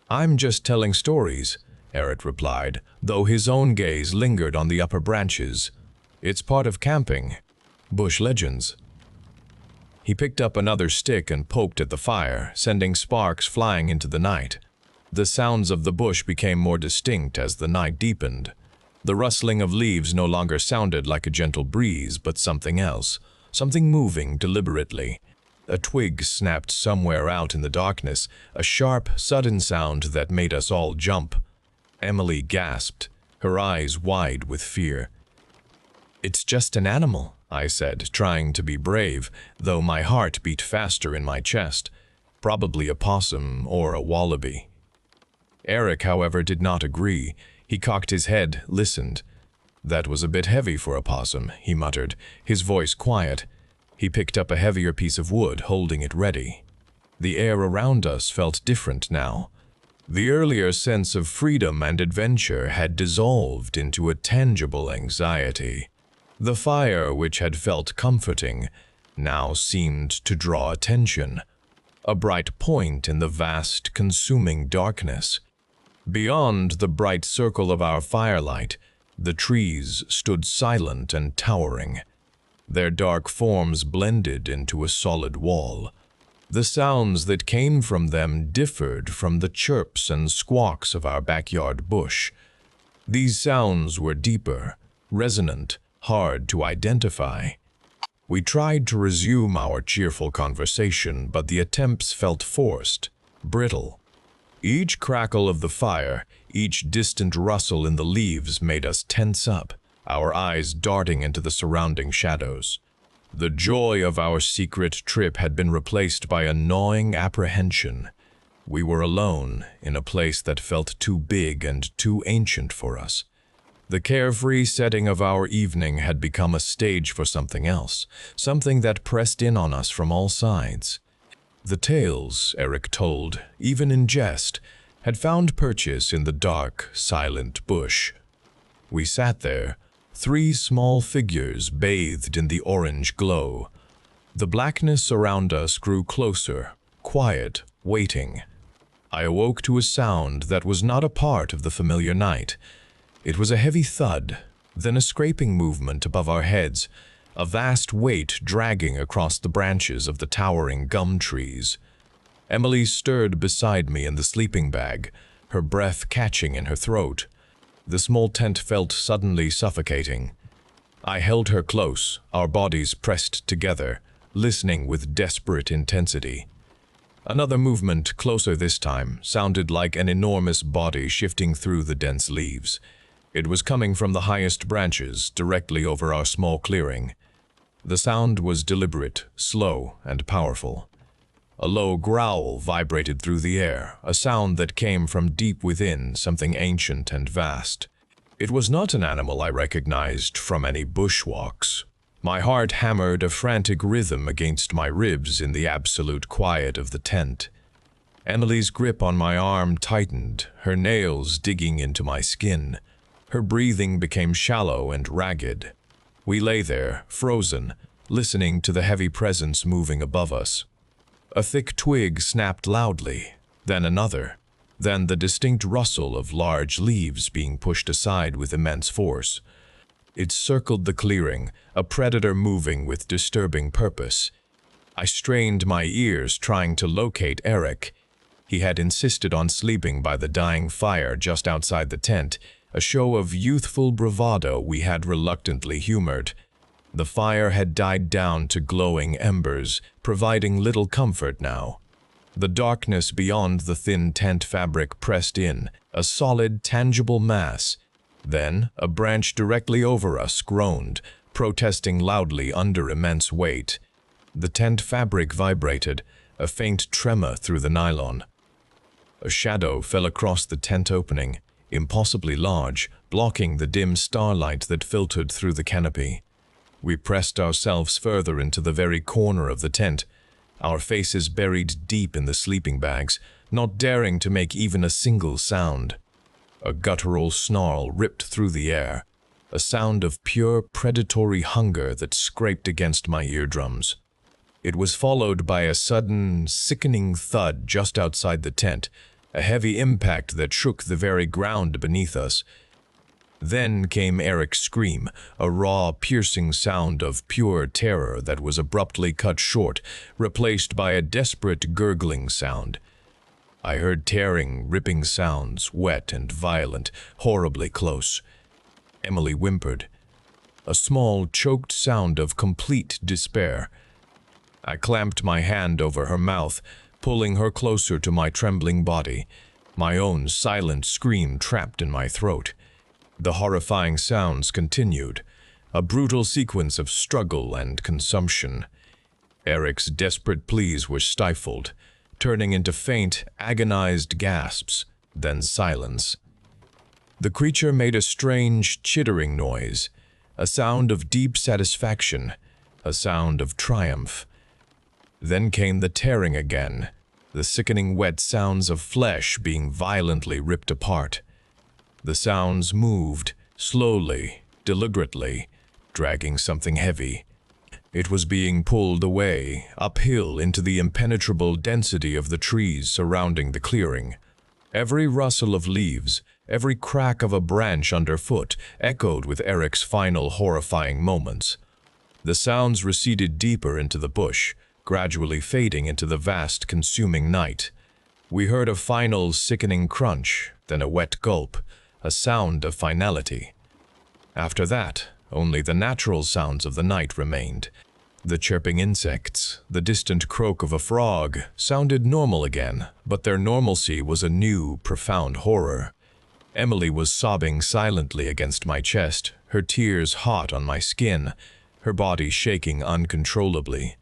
"I'm just telling stories," Eric replied, though his own gaze lingered on the upper branches. "It's part of camping. Bush legends." He picked up another stick and poked at the fire, sending sparks flying into the night. The sounds of the bush became more distinct as the night deepened. The rustling of leaves no longer sounded like a gentle breeze, but something else, something moving deliberately. A twig snapped somewhere out in the darkness, a sharp, sudden sound that made us all jump. Emily gasped, her eyes wide with fear. "It's just an animal," I said, trying to be brave, though my heart beat faster in my chest. "Probably a possum or a wallaby." Eric, however, did not agree. He cocked his head, listened. "That was a bit heavy for a possum," he muttered, his voice quiet. He picked up a heavier piece of wood, holding it ready. The air around us felt different now. The earlier sense of freedom and adventure had dissolved into a tangible anxiety. The fire, which had felt comforting, now seemed to draw attention, a bright point in the vast, consuming darkness. Beyond the bright circle of our firelight, the trees stood silent and towering. Their dark forms blended into a solid wall. The sounds that came from them differed from the chirps and squawks of our backyard bush. These sounds were deeper, resonant, hard to identify. We tried to resume our cheerful conversation, but the attempts felt forced, brittle. Each crackle of the fire, each distant rustle in the leaves made us tense up, our eyes darting into the surrounding shadows. The joy of our secret trip had been replaced by a gnawing apprehension. We were alone in a place that felt too big and too ancient for us. The carefree setting of our evening had become a stage for something else, something that pressed in on us from all sides. The tales, Eric told, even in jest, had found purchase in the dark, silent bush. We sat there, 3 small figures bathed in the orange glow. The blackness around us grew closer, quiet, waiting. I awoke to a sound that was not a part of the familiar night. It was a heavy thud, then a scraping movement above our heads, a vast weight dragging across the branches of the towering gum trees. Emily stirred beside me in the sleeping bag, her breath catching in her throat. The small tent felt suddenly suffocating. I held her close, our bodies pressed together, listening with desperate intensity. Another movement, closer this time, sounded like an enormous body shifting through the dense leaves. It was coming from the highest branches, directly over our small clearing. The sound was deliberate, slow, and powerful. A low growl vibrated through the air, a sound that came from deep within, something ancient and vast. It was not an animal I recognized from any bushwalks. My heart hammered a frantic rhythm against my ribs in the absolute quiet of the tent. Emily's grip on my arm tightened, her nails digging into my skin. Her breathing became shallow and ragged. We lay there, frozen, listening to the heavy presence moving above us. A thick twig snapped loudly, then another, then the distinct rustle of large leaves being pushed aside with immense force. It circled the clearing, a predator moving with disturbing purpose. I strained my ears trying to locate Eric. He had insisted on sleeping by the dying fire just outside the tent, a show of youthful bravado we had reluctantly humored. The fire had died down to glowing embers, providing little comfort now. The darkness beyond the thin tent fabric pressed in, a solid, tangible mass. Then, a branch directly over us groaned, protesting loudly under immense weight. The tent fabric vibrated, a faint tremor through the nylon. A shadow fell across the tent opening, impossibly large, blocking the dim starlight that filtered through the canopy. We pressed ourselves further into the very corner of the tent, our faces buried deep in the sleeping bags, not daring to make even a single sound. A guttural snarl ripped through the air, a sound of pure predatory hunger that scraped against my eardrums. It was followed by a sudden, sickening thud just outside the tent, a heavy impact that shook the very ground beneath us. Then came Eric's scream, a raw, piercing sound of pure terror that was abruptly cut short, replaced by a desperate gurgling sound. I heard tearing, ripping sounds, wet and violent, horribly close. Emily whimpered, a small, choked sound of complete despair. I clamped my hand over her mouth, pulling her closer to my trembling body, my own silent scream trapped in my throat. The horrifying sounds continued, a brutal sequence of struggle and consumption. Eric's desperate pleas were stifled, turning into faint, agonized gasps, then silence. The creature made a strange, chittering noise, a sound of deep satisfaction, a sound of triumph. Then came the tearing again, the sickening wet sounds of flesh being violently ripped apart. The sounds moved, slowly, deliberately, dragging something heavy. It was being pulled away, uphill into the impenetrable density of the trees surrounding the clearing. Every rustle of leaves, every crack of a branch underfoot echoed with Eric's final horrifying moments. The sounds receded deeper into the bush, gradually fading into the vast, consuming night. We heard a final, sickening crunch, then a wet gulp, a sound of finality. After that, only the natural sounds of the night remained. The chirping insects, the distant croak of a frog, sounded normal again, but their normalcy was a new, profound horror. Emily was sobbing silently against my chest, her tears hot on my skin, her body shaking uncontrollably.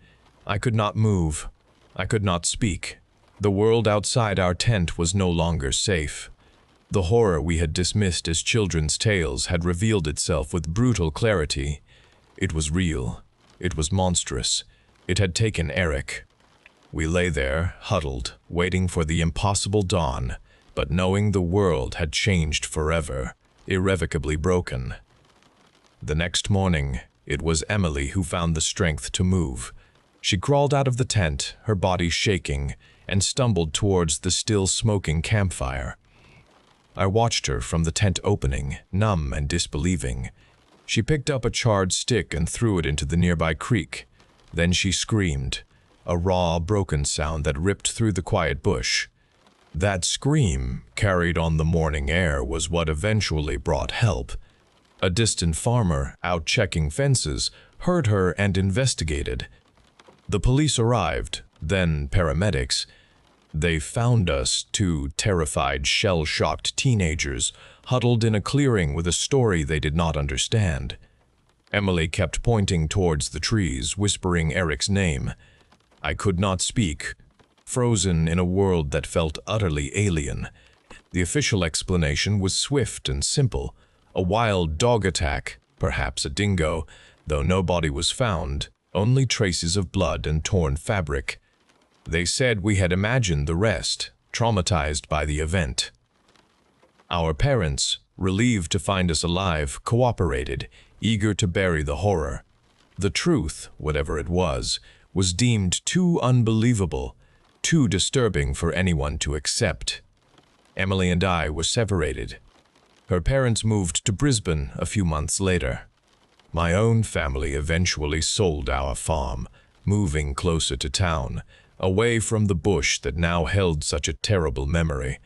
I could not move. I could not speak. The world outside our tent was no longer safe. The horror we had dismissed as children's tales had revealed itself with brutal clarity. It was real. It was monstrous. It had taken Eric. We lay there, huddled, waiting for the impossible dawn, but knowing the world had changed forever, irrevocably broken. The next morning, it was Emily who found the strength to move. She crawled out of the tent, her body shaking, and stumbled towards the still smoking campfire. I watched her from the tent opening, numb and disbelieving. She picked up a charred stick and threw it into the nearby creek. Then she screamed. a raw, broken sound that ripped through the quiet bush. That scream, carried on the morning air, was what eventually brought help. A distant farmer, out checking fences, heard her and investigated. The police arrived, then paramedics. They found us, two terrified, shell-shocked teenagers, huddled in a clearing with a story they did not understand. Emily kept pointing towards the trees, whispering Eric's name. I could not speak, frozen in a world that felt utterly alien. The official explanation was swift and simple. A wild dog attack, perhaps a dingo, though no body was found, only traces of blood and torn fabric. They said we had imagined the rest, traumatized by the event. Our parents, relieved to find us alive, cooperated, eager to bury the horror. The truth, whatever it was deemed too unbelievable, too disturbing for anyone to accept. Emily and I were separated. Her parents moved to Brisbane a few months later. My own family eventually sold our farm, moving closer to town, away from the bush that now held such a terrible memory.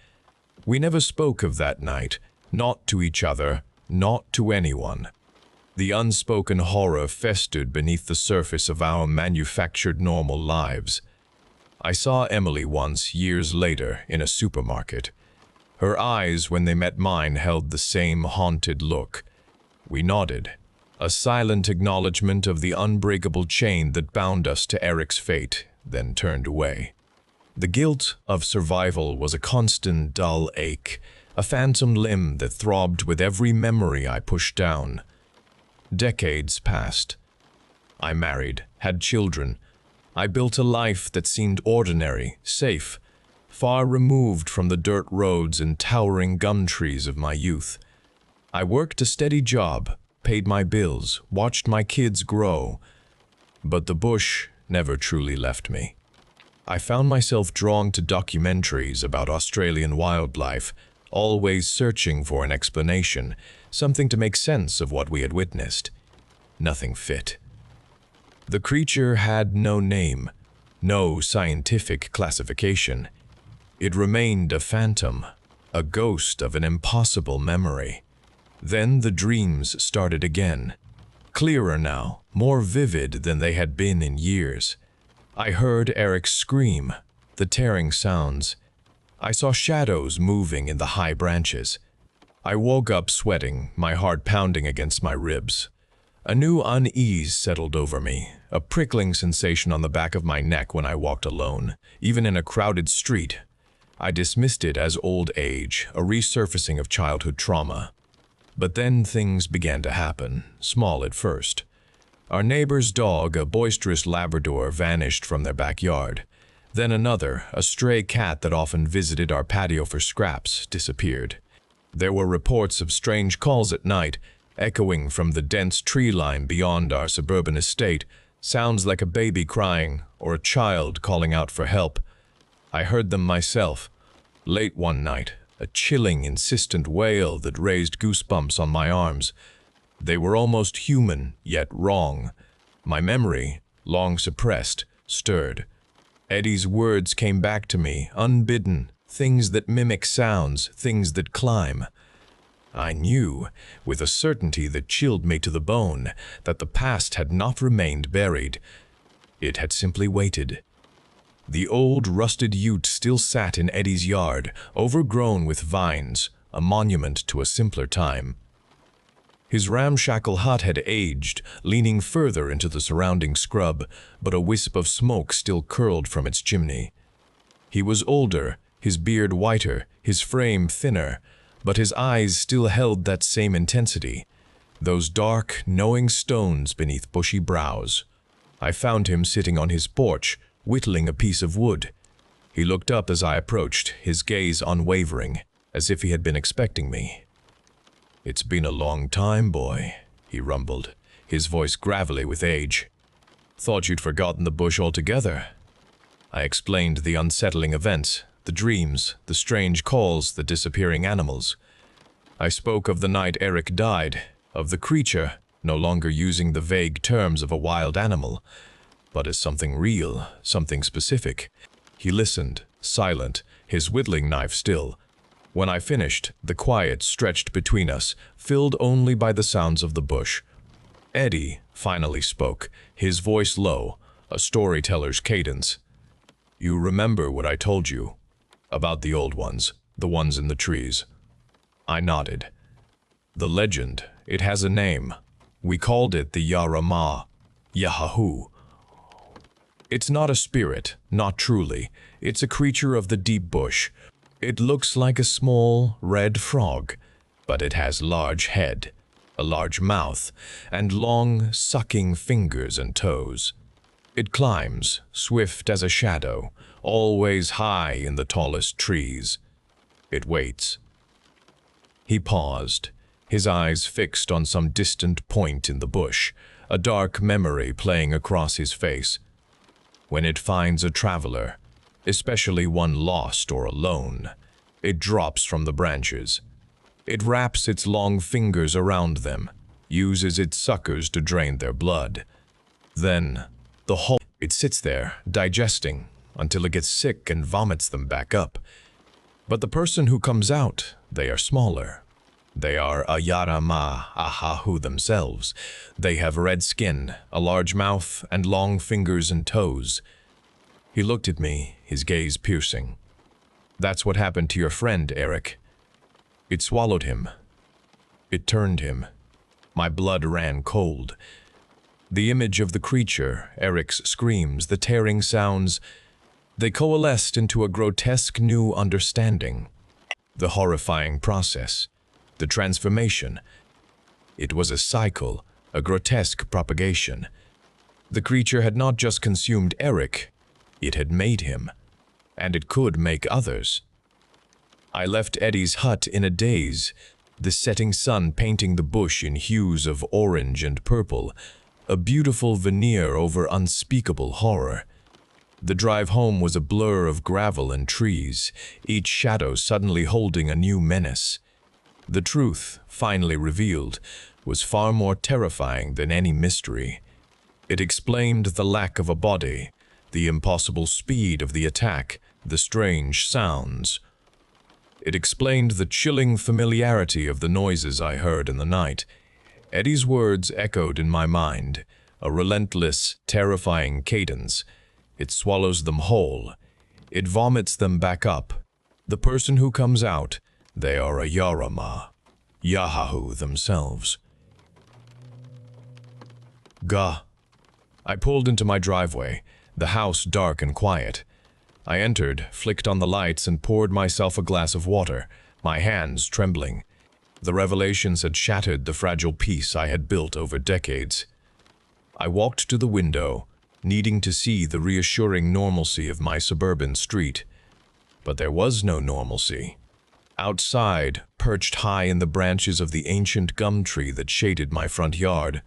We never spoke of that night, not to each other, not to anyone. The unspoken horror festered beneath the surface of our manufactured normal lives. I saw Emily once, years later, in a supermarket. Her eyes, when they met mine, held the same haunted look. We nodded, a silent acknowledgement of the unbreakable chain that bound us to Eric's fate, then turned away. The guilt of survival was a constant, dull ache, a phantom limb that throbbed with every memory I pushed down. Decades passed. I married, had children. I built a life that seemed ordinary, safe, far removed from the dirt roads and towering gum trees of my youth. I worked a steady job, paid my bills, watched my kids grow, but the bush never truly left me. I found myself drawn to documentaries about Australian wildlife, always searching for an explanation, something to make sense of what we had witnessed. Nothing fit. The creature had no name, no scientific classification. It remained a phantom, a ghost of an impossible memory. Then the dreams started again, clearer now, more vivid than they had been in years. I heard Eric scream, the tearing sounds. I saw shadows moving in the high branches. I woke up sweating, my heart pounding against my ribs. A new unease settled over me, a prickling sensation on the back of my neck when I walked alone, even in a crowded street. I dismissed it as old age, a resurfacing of childhood trauma. But then things began to happen, small at first. Our neighbor's dog, a boisterous Labrador, vanished from their backyard. Then another, a stray cat that often visited our patio for scraps, disappeared. There were reports of strange calls at night, echoing from the dense tree line beyond our suburban estate, sounds like a baby crying or a child calling out for help. I heard them myself. Late one night, a chilling, insistent wail that raised goosebumps on my arms. They were almost human, yet wrong. My memory, long suppressed, stirred. Eddie's words came back to me, unbidden, things that mimic sounds, things that climb. I knew, with a certainty that chilled me to the bone, that the past had not remained buried. It had simply waited. The old, rusted ute still sat in Eddie's yard, overgrown with vines, a monument to a simpler time. His ramshackle hut had aged, leaning further into the surrounding scrub, but a wisp of smoke still curled from its chimney. He was older, his beard whiter, his frame thinner, but his eyes still held that same intensity, those dark, knowing stones beneath bushy brows. I found him sitting on his porch, whittling a piece of wood. He looked up as I approached, his gaze unwavering, as if he had been expecting me. "It's been a long time, boy," he rumbled, his voice gravelly with age. "Thought you'd forgotten the bush altogether." I explained the unsettling events, the dreams, the strange calls, the disappearing animals. I spoke of the night Eric died, of the creature, no longer using the vague terms of a wild animal. but as something real, something specific. He listened, silent, his whittling knife still. When I finished, the quiet stretched between us, filled only by the sounds of the bush. Eddie finally spoke, his voice low, a storyteller's cadence. "You remember what I told you about the old ones, the ones in the trees?" I nodded. "The legend, it has a name. We called it the Yarama, Yahahu. It's not a spirit, not truly. It's a creature of the deep bush. It looks like a small, red frog, but it has large head, a large mouth, and long, sucking fingers and toes. It climbs, swift as a shadow, always high in the tallest trees. It waits." He paused, his eyes fixed on some distant point in the bush, a dark memory playing across his face. "When it finds a traveler, especially one lost or alone, it drops from the branches. It wraps its long fingers around them, uses its suckers to drain their blood. Then, it sits there, digesting, until it gets sick and vomits them back up. But the person who comes out, they are smaller. They are a Yarama Ahahu themselves. They have red skin, a large mouth, and long fingers and toes." He looked at me, his gaze piercing. "That's what happened to your friend, Eric. It swallowed him. It turned him. My blood ran cold. The image of the creature, Eric's screams, the tearing sounds, they coalesced into a grotesque new understanding. The horrifying process, the transformation. It was a cycle, a grotesque propagation. The creature had not just consumed Eric, it had made him, and it could make others. I left Eddie's hut in a daze, the setting sun painting the bush in hues of orange and purple, a beautiful veneer over unspeakable horror. The drive home was a blur of gravel and trees, each shadow suddenly holding a new menace. The truth, finally revealed, was far more terrifying than any mystery. It explained the lack of a body, the impossible speed of the attack, the strange sounds. It explained the chilling familiarity of the noises I heard in the night. Eddie's words echoed in my mind, a relentless, terrifying cadence. It swallows them whole. It vomits them back up. The person who comes out, they are a Yarama, Yahahu themselves. Gah. I pulled into my driveway, the house dark and quiet. I entered, flicked on the lights, and poured myself a glass of water, my hands trembling. The revelations had shattered the fragile peace I had built over decades. I walked to the window, needing to see the reassuring normalcy of my suburban street. But there was no normalcy. Outside, perched high in the branches of the ancient gum tree that shaded my front yard,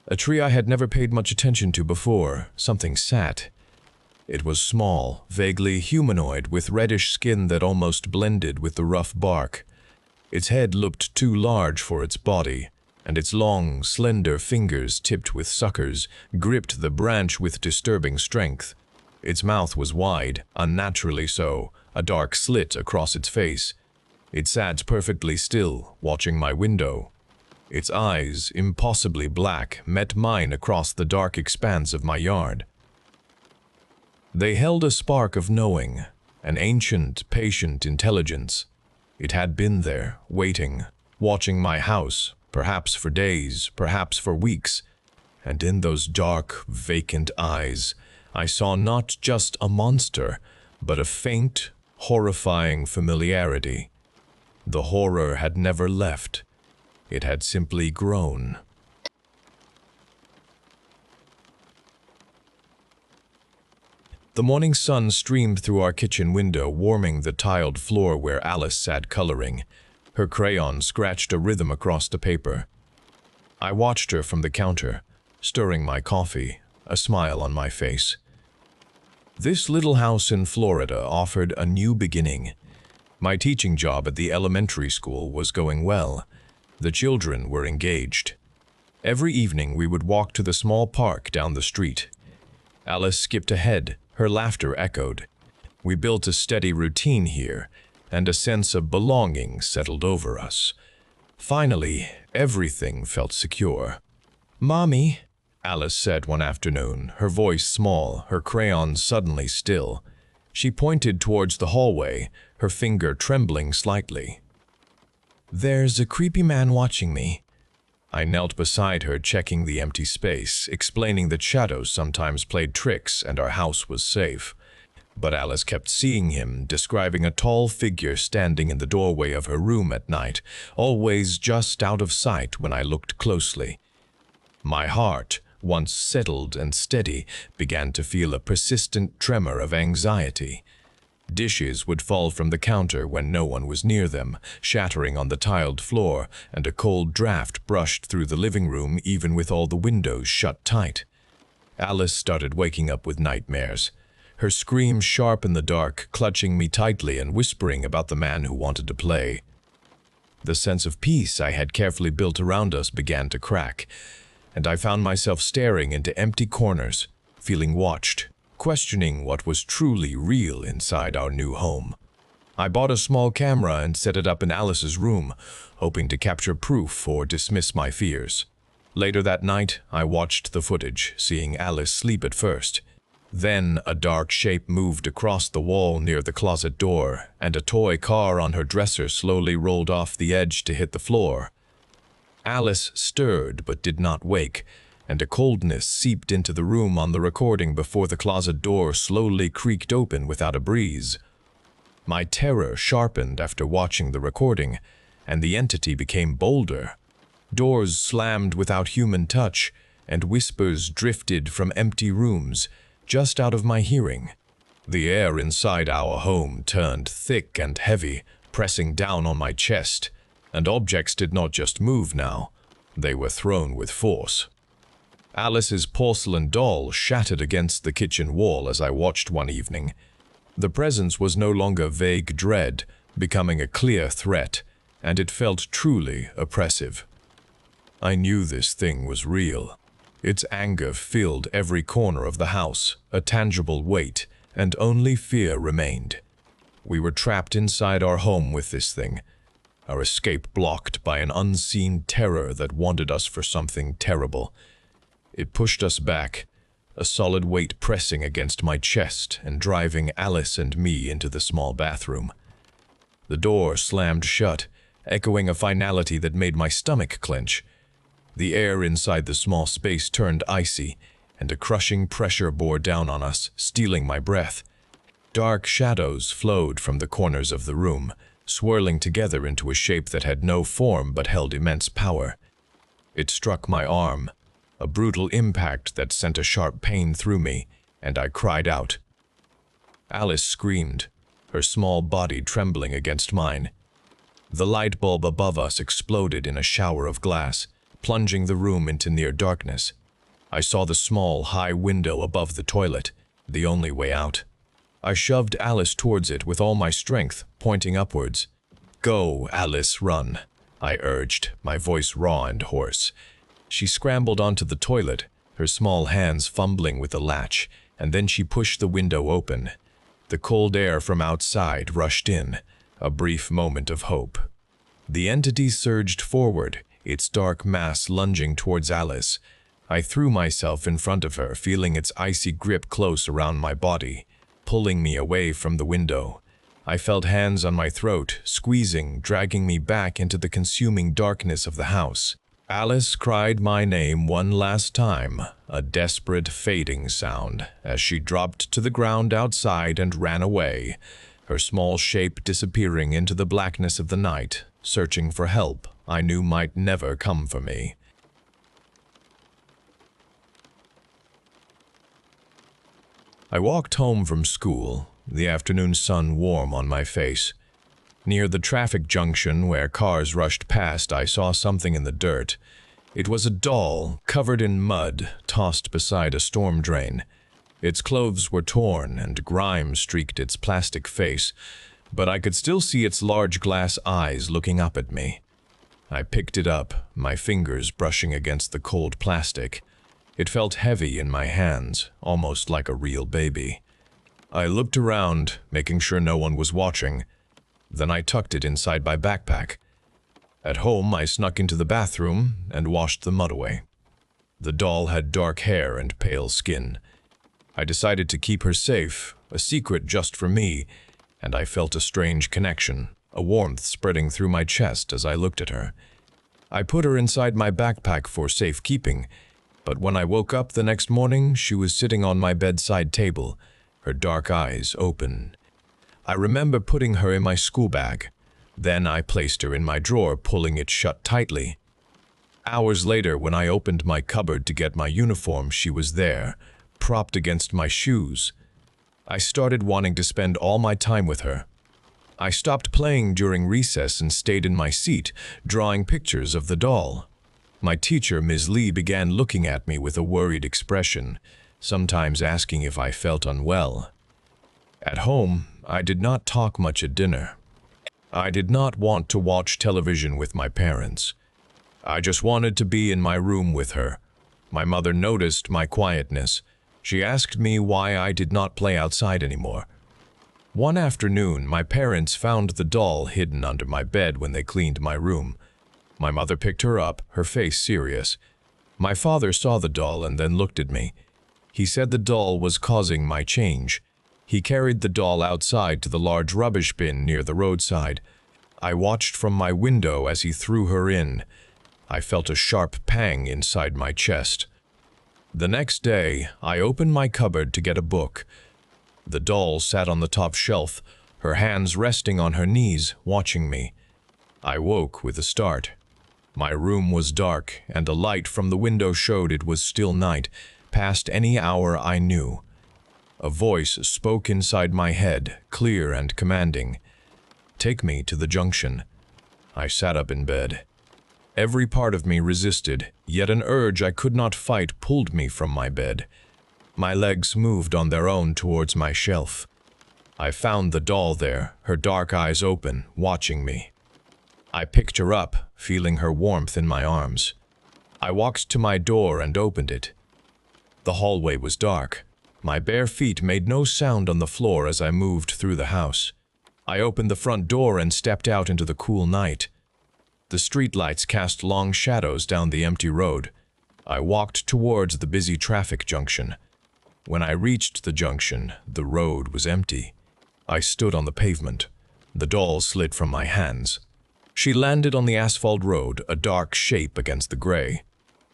a tree I had never paid much attention to before, something sat. It was small, vaguely humanoid, with reddish skin that almost blended with the rough bark. Its head looked too large for its body, and its long, slender fingers, tipped with suckers, gripped the branch with disturbing strength. Its mouth was wide, unnaturally so, a dark slit across its face. It sat perfectly still, watching my window. Its eyes, impossibly black, met mine across the dark expanse of my yard. They held a spark of knowing, an ancient, patient intelligence. It had been there, waiting, watching my house, perhaps for days, perhaps for weeks. And in those dark, vacant eyes, I saw not just a monster, but a faint, horrifying familiarity. The horror had never left. It had simply grown. The morning sun streamed through our kitchen window, warming the tiled floor where Alice sat coloring. Her crayon scratched a rhythm across the paper. I watched her from the counter, stirring my coffee, a smile on my face. This little house in Florida offered a new beginning. My teaching job at the elementary school was going well. The children were engaged. Every evening we would walk to the small park down the street. Alice skipped ahead, her laughter echoed. We built a steady routine here, and a sense of belonging settled over us. Finally, everything felt secure. "Mommy," Alice said one afternoon, her voice small, her crayon suddenly still. She pointed towards the hallway, her finger trembling slightly. "There's a creepy man watching me." I knelt beside her, checking the empty space, explaining that shadows sometimes played tricks and our house was safe. But Alice kept seeing him, describing a tall figure standing in the doorway of her room at night, always just out of sight when I looked closely. My heart, once settled and steady, began to feel a persistent tremor of anxiety. Dishes would fall from the counter when no one was near them, shattering on the tiled floor, and a cold draft brushed through the living room even with all the windows shut tight. Alice started waking up with nightmares. Her scream sharp in the dark, clutching me tightly and whispering about the man who wanted to play. The sense of peace I had carefully built around us began to crack, and I found myself staring into empty corners, feeling watched, questioning what was truly real inside our new home. I bought a small camera and set it up in Alice's room, hoping to capture proof or dismiss my fears. Later that night, I watched the footage, seeing Alice sleep at first. Then a dark shape moved across the wall near the closet door, and a toy car on her dresser slowly rolled off the edge to hit the floor. Alice stirred but did not wake, and a coldness seeped into the room on the recording before the closet door slowly creaked open without a breeze. My terror sharpened after watching the recording, and the entity became bolder. Doors slammed without human touch, and whispers drifted from empty rooms, just out of my hearing. The air inside our home turned thick and heavy, pressing down on my chest, and objects did not just move now, they were thrown with force. Alice's porcelain doll shattered against the kitchen wall as I watched one evening. The presence was no longer vague dread, becoming a clear threat, and it felt truly oppressive. I knew this thing was real. Its anger filled every corner of the house, a tangible weight, and only fear remained. We were trapped inside our home with this thing, our escape blocked by an unseen terror that wanted us for something terrible. It pushed us back, a solid weight pressing against my chest and driving Alice and me into the small bathroom. The door slammed shut, echoing a finality that made my stomach clench. The air inside the small space turned icy, and a crushing pressure bore down on us, stealing my breath. Dark shadows flowed from the corners of the room, swirling together into a shape that had no form but held immense power. It struck my arm, a brutal impact that sent a sharp pain through me, and I cried out. Alice screamed, her small body trembling against mine. The light bulb above us exploded in a shower of glass, plunging the room into near darkness. I saw the small, high window above the toilet, the only way out. I shoved Alice towards it with all my strength, pointing upwards. "Go, Alice, run," I urged, my voice raw and hoarse. She scrambled onto the toilet, her small hands fumbling with the latch, and then she pushed the window open. The cold air from outside rushed in, a brief moment of hope. The entity surged forward, its dark mass lunging towards Alice. I threw myself in front of her, feeling its icy grip close around my body, pulling me away from the window. I felt hands on my throat, squeezing, dragging me back into the consuming darkness of the house. Alice cried my name one last time, a desperate fading sound, as she dropped to the ground outside and ran away, her small shape disappearing into the blackness of the night, searching for help I knew might never come for me. I walked home from school, the afternoon sun warm on my face. Near the traffic junction where cars rushed past, I saw something in the dirt. It was a doll, covered in mud, tossed beside a storm drain. Its clothes were torn and grime streaked its plastic face, but I could still see its large glass eyes looking up at me. I picked it up, my fingers brushing against the cold plastic. It felt heavy in my hands, almost like a real baby. I looked around, making sure no one was watching. Then I tucked it inside my backpack. At home, I snuck into the bathroom and washed the mud away. The doll had dark hair and pale skin. I decided to keep her safe, a secret just for me, and I felt a strange connection, a warmth spreading through my chest as I looked at her. I put her inside my backpack for safekeeping, but when I woke up the next morning, she was sitting on my bedside table, her dark eyes open. I remember putting her in my school bag. Then I placed her in my drawer, pulling it shut tightly. Hours later, when I opened my cupboard to get my uniform, she was there, propped against my shoes. I started wanting to spend all my time with her. I stopped playing during recess and stayed in my seat, drawing pictures of the doll. My teacher, Ms. Lee, began looking at me with a worried expression, sometimes asking if I felt unwell. At home, I did not talk much at dinner. I did not want to watch television with my parents. I just wanted to be in my room with her. My mother noticed my quietness. She asked me why I did not play outside anymore. One afternoon, my parents found the doll hidden under my bed when they cleaned my room. My mother picked her up, her face serious. My father saw the doll and then looked at me. He said the doll was causing my change. He carried the doll outside to the large rubbish bin near the roadside. I watched from my window as he threw her in. I felt a sharp pang inside my chest. The next day, I opened my cupboard to get a book. The doll sat on the top shelf, her hands resting on her knees, watching me. I woke with a start. My room was dark, and a light from the window showed it was still night, past any hour I knew. A voice spoke inside my head, clear and commanding. "Take me to the junction." I sat up in bed. Every part of me resisted, yet an urge I could not fight pulled me from my bed. My legs moved on their own towards my shelf. I found the doll there, her dark eyes open, watching me. I picked her up, feeling her warmth in my arms. I walked to my door and opened it. The hallway was dark. My bare feet made no sound on the floor as I moved through the house. I opened the front door and stepped out into the cool night. The streetlights cast long shadows down the empty road. I walked towards the busy traffic junction. When I reached the junction, the road was empty. I stood on the pavement. The doll slid from my hands. She landed on the asphalt road, a dark shape against the gray.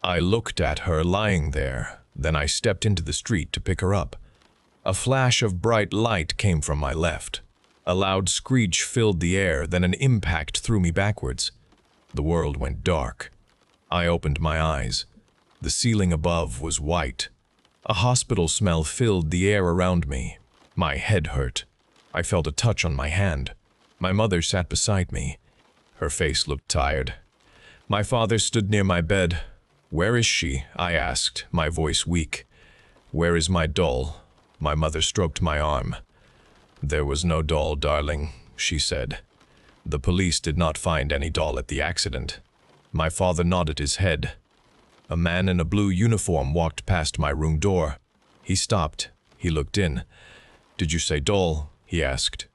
I looked at her lying there. Then I stepped into the street to pick her up. A flash of bright light came from my left. A loud screech filled the air, then an impact threw me backwards. The world went dark. I opened my eyes. The ceiling above was white. A hospital smell filled the air around me. My head hurt. I felt a touch on my hand. My mother sat beside me. Her face looked tired. My father stood near my bed. "Where is she?" I asked, my voice weak. "Where is my doll?" My mother stroked my arm. "There was no doll, darling," she said. "The police did not find any doll at the accident." My father nodded his head. A man in a blue uniform walked past my room door. He stopped. He looked in. "Did you say doll?" he asked.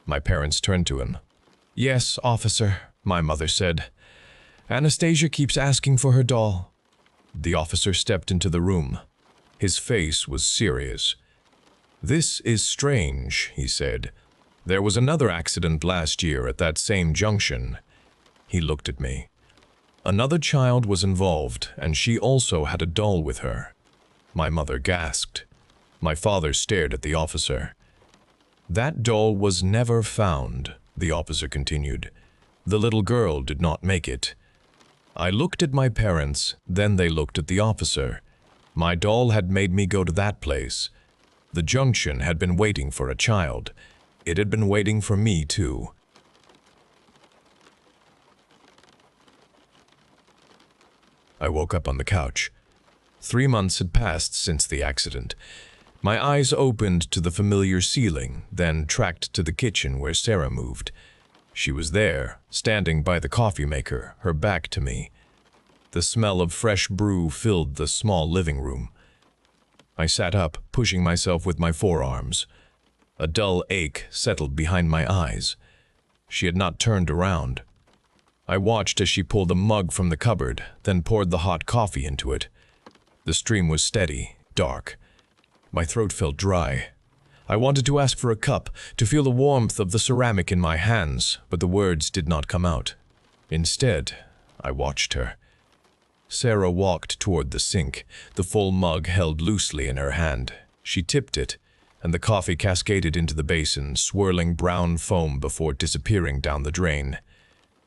My parents turned to him. "Yes, officer," my mother said. "Anastasia keeps asking for her doll." The officer stepped into the room. His face was serious. "This is strange," he said. "There was another accident last year at that same junction." He looked at me. Another child was involved, and she also had a doll with her. My mother gasped. My father stared at the officer. "That doll was never found," the officer continued. "The little girl did not make it." I looked at my parents, then they looked at the officer. My doll had made me go to that place. The junction had been waiting for a child. It had been waiting for me, too. I woke up on the couch. 3 months had passed since the accident. My eyes opened to the familiar ceiling, then tracked to the kitchen where Sarah moved. She was there, standing by the coffee maker, her back to me. The smell of fresh brew filled the small living room. I sat up, pushing myself with my forearms. A dull ache settled behind my eyes. She had not turned around. I watched as she pulled a mug from the cupboard, then poured the hot coffee into it. The stream was steady, dark. My throat felt dry. I wanted to ask for a cup, to feel the warmth of the ceramic in my hands, but the words did not come out. Instead, I watched her. Sarah walked toward the sink, the full mug held loosely in her hand. She tipped it, and the coffee cascaded into the basin, swirling brown foam before disappearing down the drain.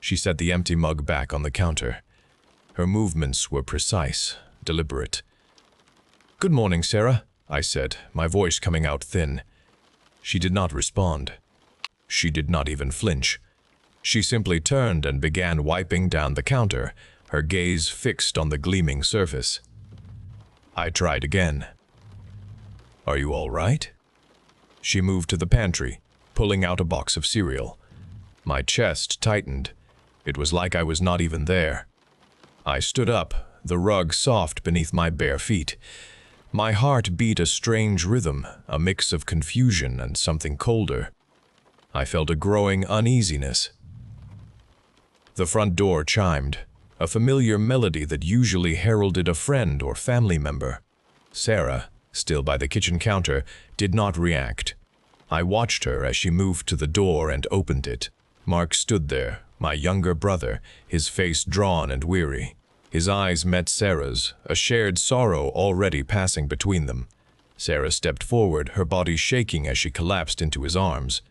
She set the empty mug back on the counter. Her movements were precise, deliberate. "Good morning, Sarah," I said, my voice coming out thin. She did not respond. She did not even flinch. She simply turned and began wiping down the counter, her gaze fixed on the gleaming surface. I tried again. "Are you all right?" She moved to the pantry, pulling out a box of cereal. My chest tightened. It was like I was not even there. I stood up, the rug soft beneath my bare feet. My heart beat a strange rhythm, a mix of confusion and something colder. I felt a growing uneasiness. The front door chimed, a familiar melody that usually heralded a friend or family member. Sarah, still by the kitchen counter, did not react. I watched her as she moved to the door and opened it. Mark stood there, my younger brother, his face drawn and weary. His eyes met Sarah's, a shared sorrow already passing between them. Sarah stepped forward, her body shaking as she collapsed into his arms.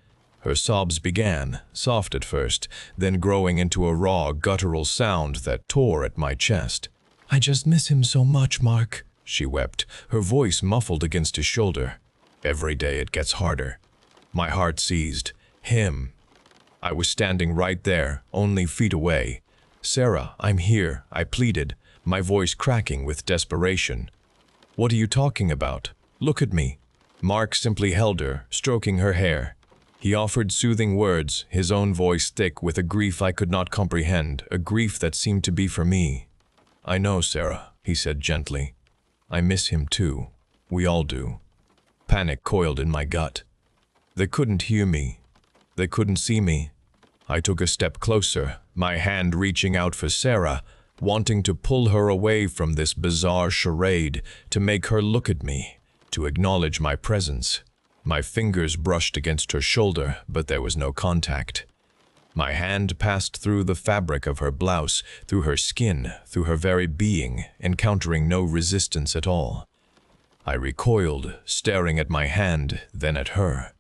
Her sobs began, soft at first, then growing into a raw, guttural sound that tore at my chest. "I just miss him so much, Mark," she wept, her voice muffled against his shoulder. "Every day it gets harder." My heart seized. Him. I was standing right there, only feet away. "Sarah, I'm here," I pleaded, my voice cracking with desperation. "What are you talking about? Look at me." Mark simply held her, stroking her hair. He offered soothing words, his own voice thick with a grief I could not comprehend, a grief that seemed to be for me. "I know, Sarah," he said gently. "I miss him too. We all do." Panic coiled in my gut. They couldn't hear me. They couldn't see me. I took a step closer, my hand reaching out for Sarah, wanting to pull her away from this bizarre charade, to make her look at me, to acknowledge my presence. My fingers brushed against her shoulder, but there was no contact. My hand passed through the fabric of her blouse, through her skin, through her very being, encountering no resistance at all. I recoiled, staring at my hand, then at her.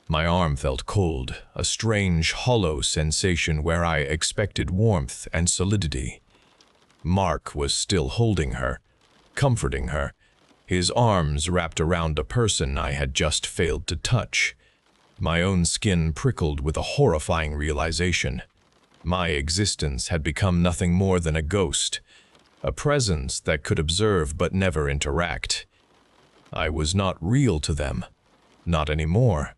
My arm felt cold, a strange, hollow sensation where I expected warmth and solidity. Mark was still holding her, comforting her, his arms wrapped around a person I had just failed to touch. My own skin prickled with a horrifying realization. My existence had become nothing more than a ghost, a presence that could observe but never interact. I was not real to them, not anymore.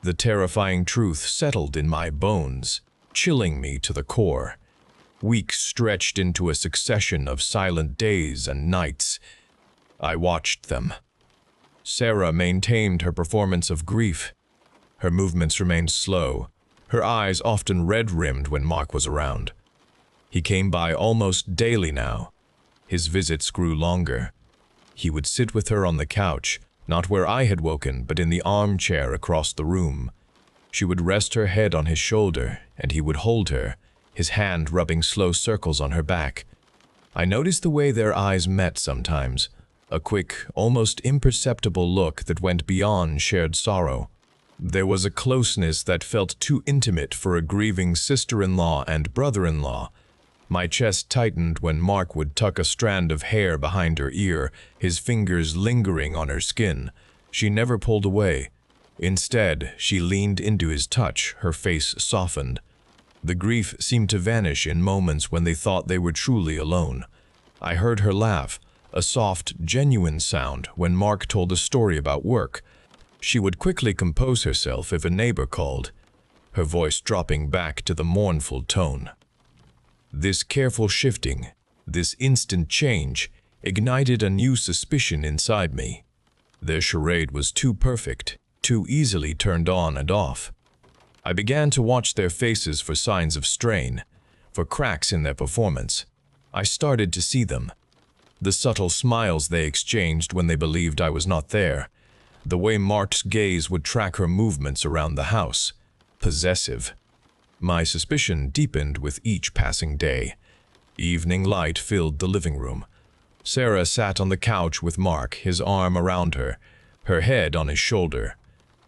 The terrifying truth settled in my bones, chilling me to the core. Weeks stretched into a succession of silent days and nights. I watched them. Sarah maintained her performance of grief. Her movements remained slow, her eyes often red-rimmed when Mark was around. He came by almost daily now. His visits grew longer. He would sit with her on the couch, not where I had woken, but in the armchair across the room. She would rest her head on his shoulder, and he would hold her, his hand rubbing slow circles on her back. I noticed the way their eyes met sometimes, a quick, almost imperceptible look that went beyond shared sorrow. There was a closeness that felt too intimate for a grieving sister-in-law and brother-in-law. My chest tightened when Mark would tuck a strand of hair behind her ear, his fingers lingering on her skin. She never pulled away. Instead, she leaned into his touch, her face softened. The grief seemed to vanish in moments when they thought they were truly alone. I heard her laugh, a soft, genuine sound when Mark told a story about work. She would quickly compose herself if a neighbor called, her voice dropping back to the mournful tone. This careful shifting, This instant change ignited a new suspicion inside me. Their charade was too perfect, too easily turned on and off. I began to watch their faces for signs of strain, for cracks in their performance. I started to see them. The subtle smiles they exchanged when they believed I was not there. The way Mark's gaze would track her movements around the house. Possessive. My suspicion deepened with each passing day. Evening light filled the living room. Sarah sat on the couch with Mark, his arm around her, her head on his shoulder.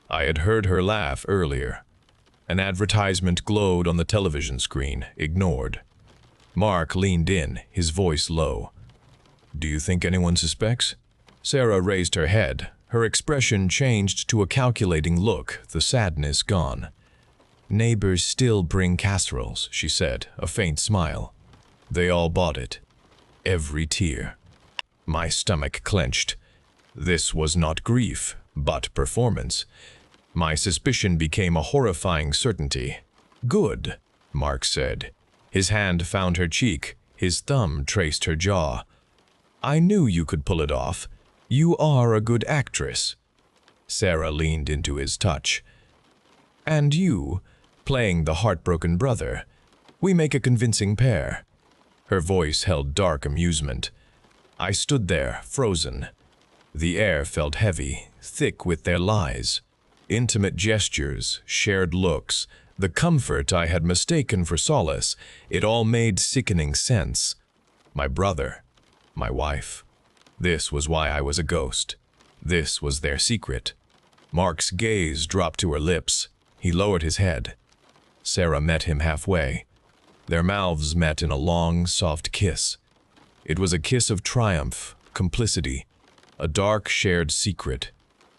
I had heard her laugh earlier. An advertisement glowed on the television screen, ignored. Mark leaned in, his voice low. "Do you think anyone suspects?" Sarah raised her head. Her expression changed to a calculating look, the sadness gone. "Neighbors still bring casseroles," she said, a faint smile. They all bought it. Every tear. My stomach clenched. This was not grief, but performance. My suspicion became a horrifying certainty. "Good," Mark said. His hand found her cheek. His thumb traced her jaw. "I knew you could pull it off. You are a good actress." Sarah leaned into his touch. "And you, playing the heartbroken brother. We make a convincing pair." Her voice held dark amusement. I stood there, frozen. The air felt heavy, thick with their lies. Intimate gestures, shared looks, the comfort I had mistaken for solace, it all made sickening sense. My brother, my wife. This was why I was a ghost. This was their secret. Mark's gaze dropped to her lips. He lowered his head. Sarah met him halfway. Their mouths met in a long, soft kiss. It was a kiss of triumph, complicity, a dark, shared secret.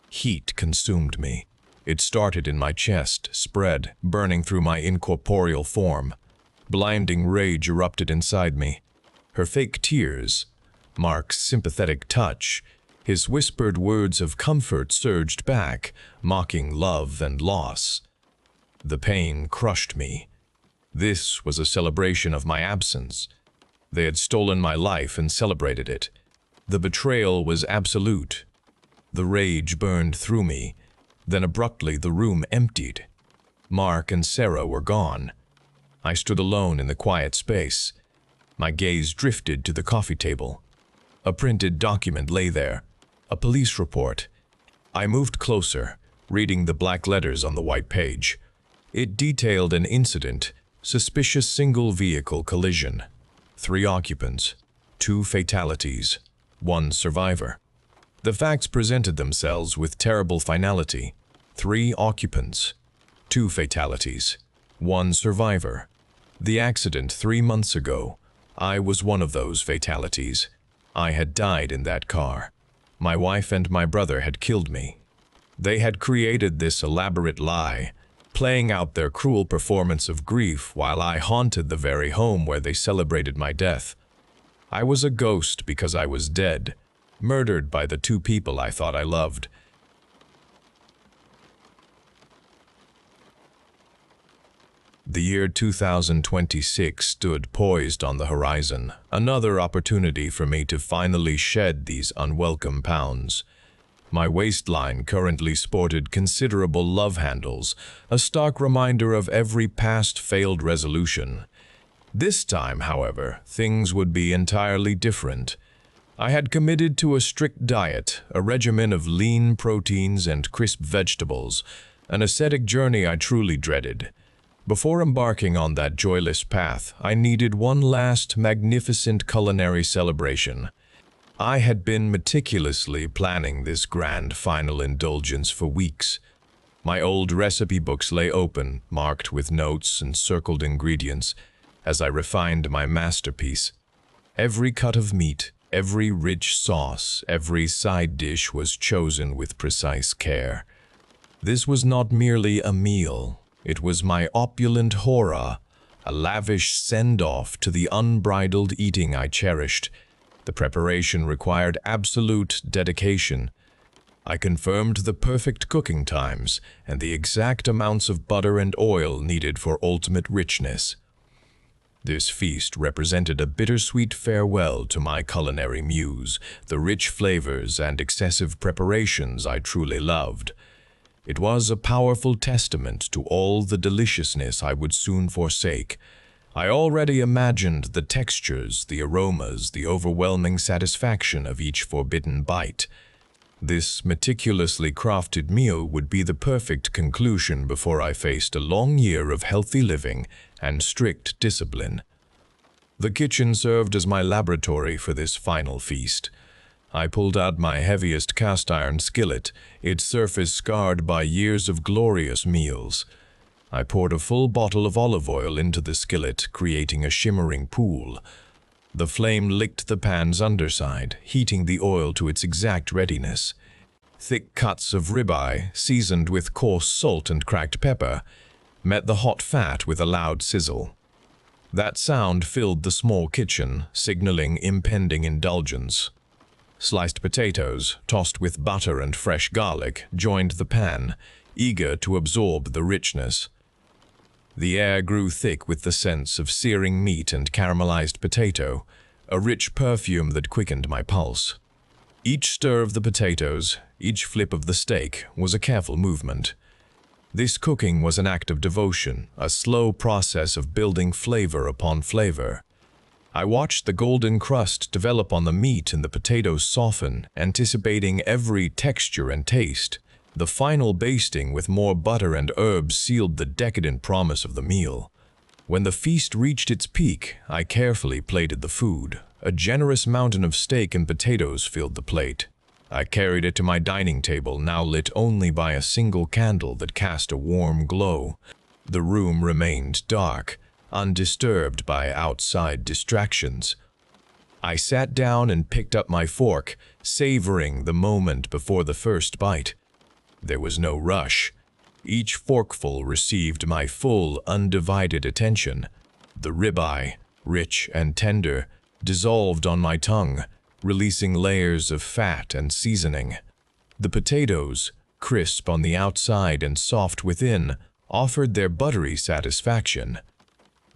Heat consumed me. It started in my chest, spread, burning through my incorporeal form. Blinding rage erupted inside me. Her fake tears, Mark's sympathetic touch, his whispered words of comfort surged back, mocking love and loss. The pain crushed me. This was a celebration of my absence. They had stolen my life and celebrated it. The betrayal was absolute. The rage burned through me. Then abruptly the room emptied. Mark and Sarah were gone. I stood alone in the quiet space. My gaze drifted to the coffee table. A printed document lay there, a police report. I moved closer, reading the black letters on the white page. It detailed an incident, suspicious single-vehicle collision. 3 occupants, 2 fatalities, 1 survivor. The facts presented themselves with terrible finality. 3 occupants, 2 fatalities, 1 survivor. The accident 3 months ago. I was one of those fatalities. I had died in that car. My wife and my brother had killed me. They had created this elaborate lie, playing out their cruel performance of grief while I haunted the very home where they celebrated my death. I was a ghost because I was dead, murdered by the 2 people I thought I loved. The year 2026 stood poised on the horizon, another opportunity for me to finally shed these unwelcome pounds. My waistline currently sported considerable love handles, a stark reminder of every past failed resolution. This time, however, things would be entirely different. I had committed to a strict diet, a regimen of lean proteins and crisp vegetables, an ascetic journey I truly dreaded. Before embarking on that joyless path, I needed one last magnificent culinary celebration. I had been meticulously planning this grand final indulgence for weeks. My old recipe books lay open, marked with notes and circled ingredients, as I refined my masterpiece. Every cut of meat, every rich sauce, every side dish was chosen with precise care. This was not merely a meal. It was my opulent horror, a lavish send-off to the unbridled eating I cherished. The preparation required absolute dedication. I confirmed the perfect cooking times and the exact amounts of butter and oil needed for ultimate richness. This feast represented a bittersweet farewell to my culinary muse, the rich flavors and excessive preparations I truly loved. It was a powerful testament to all the deliciousness I would soon forsake. I already imagined the textures, the aromas, the overwhelming satisfaction of each forbidden bite. This meticulously crafted meal would be the perfect conclusion before I faced a long year of healthy living and strict discipline. The kitchen served as my laboratory for this final feast. I pulled out my heaviest cast-iron skillet, its surface scarred by years of glorious meals. I poured a full bottle of olive oil into the skillet, creating a shimmering pool. The flame licked the pan's underside, heating the oil to its exact readiness. Thick cuts of ribeye, seasoned with coarse salt and cracked pepper, met the hot fat with a loud sizzle. That sound filled the small kitchen, signaling impending indulgence. Sliced potatoes, tossed with butter and fresh garlic, joined the pan, eager to absorb the richness. The air grew thick with the sense of searing meat and caramelized potato, a rich perfume that quickened my pulse. Each stir of the potatoes, each flip of the steak, was a careful movement. This cooking was an act of devotion, a slow process of building flavor upon flavor. I watched the golden crust develop on the meat and the potatoes soften, anticipating every texture and taste. The final basting with more butter and herbs sealed the decadent promise of the meal. When the feast reached its peak, I carefully plated the food. A generous mountain of steak and potatoes filled the plate. I carried it to my dining table, now lit only by a single candle that cast a warm glow. The room remained dark, undisturbed by outside distractions. I sat down and picked up my fork, savoring the moment before the first bite. There was no rush. Each forkful received my full, undivided attention. The ribeye, rich and tender, dissolved on my tongue, releasing layers of fat and seasoning. The potatoes, crisp on the outside and soft within, offered their buttery satisfaction.